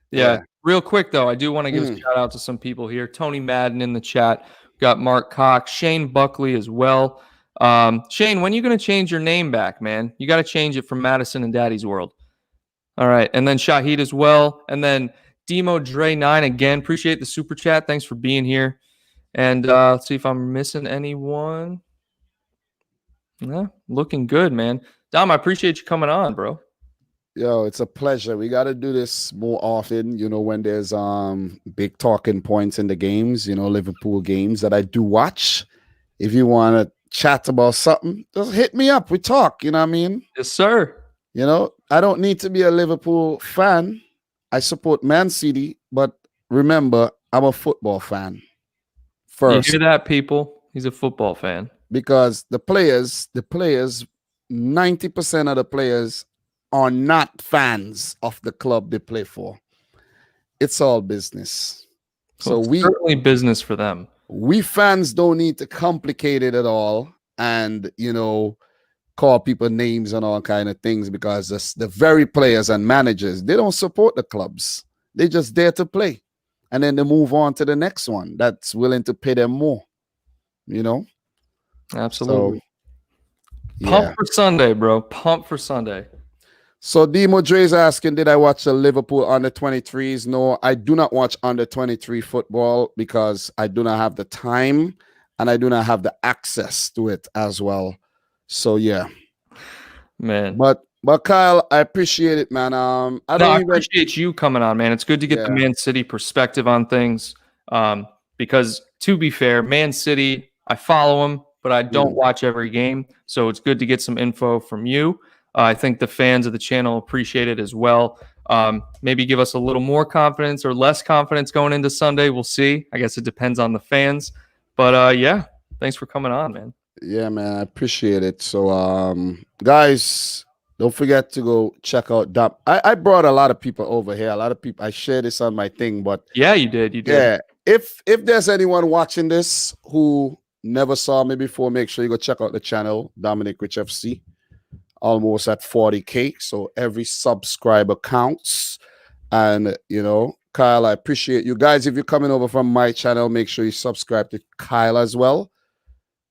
Yeah. Real quick though, I do want to give a shout out to some people here. Tony Madden in the chat. We got Mark Cox, Shane Buckley as well. Shane, when are you going to change your name back, man? You got to change it from Madison and Daddy's World. All right, and then Shahid as well, and then Demo Dre 9 again. Appreciate the super chat. Thanks for being here. And let's see if I'm missing anyone. Yeah, looking good, man. Dom, I appreciate you coming on, bro. Yo, it's a pleasure. We got to do this more often, you know, when there's big talking points in the games, you know, Liverpool games that I do watch. If you want to chat about something, just hit me up. We talk, you know what I mean? Yes, sir. You know, I don't need to be a Liverpool fan. I support Man City, but remember, I'm a football fan first. You hear that, people? He's a football fan. Because the players, 90% of the players are not fans of the club they play for. It's all business. So it's certainly business for them. We fans don't need to complicate it at all and, you know, call people names and all kind of things because the very players and managers, they don't support the clubs. They just there to play. And then they move on to the next one that's willing to pay them more, you know? Absolutely. So, Pump for Sunday, bro. Pump for Sunday. So Demo Dre's asking, did I watch the Liverpool under 23s? No, I do not watch under 23 football because I do not have the time and I do not have the access to it as well. So yeah, man. But Kyle, I appreciate it, man. I appreciate you coming on, man. It's good to get the Man City perspective on things. Because to be fair, Man City, I follow them, but I don't watch every game. So it's good to get some info from you. I think the fans of the channel appreciate it as well. Maybe give us a little more confidence or less confidence going into Sunday. We'll see. I guess it depends on the fans. But yeah, thanks for coming on, man. Yeah, man, I appreciate it. So, guys, don't forget to go check out Dom. I brought a lot of people over here. A lot of people. I share this on my thing, but yeah, you did. Yeah, if there's anyone watching this who never saw me before, make sure you go check out the channel, Dominic Rich FC. Almost at 40K. So every subscriber counts. And, you know, Kyle, I appreciate you guys. If you're coming over from my channel, make sure you subscribe to Kyle as well.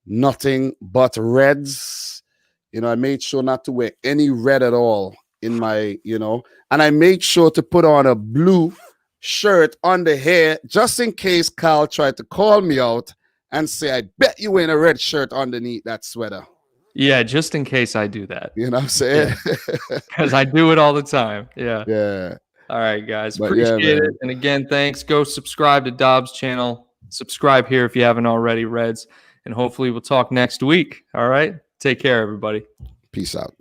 Nothing but reds. You know, I made sure not to wear any red at all in my, you know, and I made sure to put on a blue shirt on the hair just in case Kyle tried to call me out and say, I bet you wearing a red shirt underneath that sweater. Yeah, just in case I do that. You know what I'm saying? Because I do it all the time. Yeah. Yeah. All right, guys. Appreciate it. And again, thanks. Go subscribe to Dobbs' channel. Subscribe here if you haven't already, Reds. And hopefully we'll talk next week. All right? Take care, everybody. Peace out.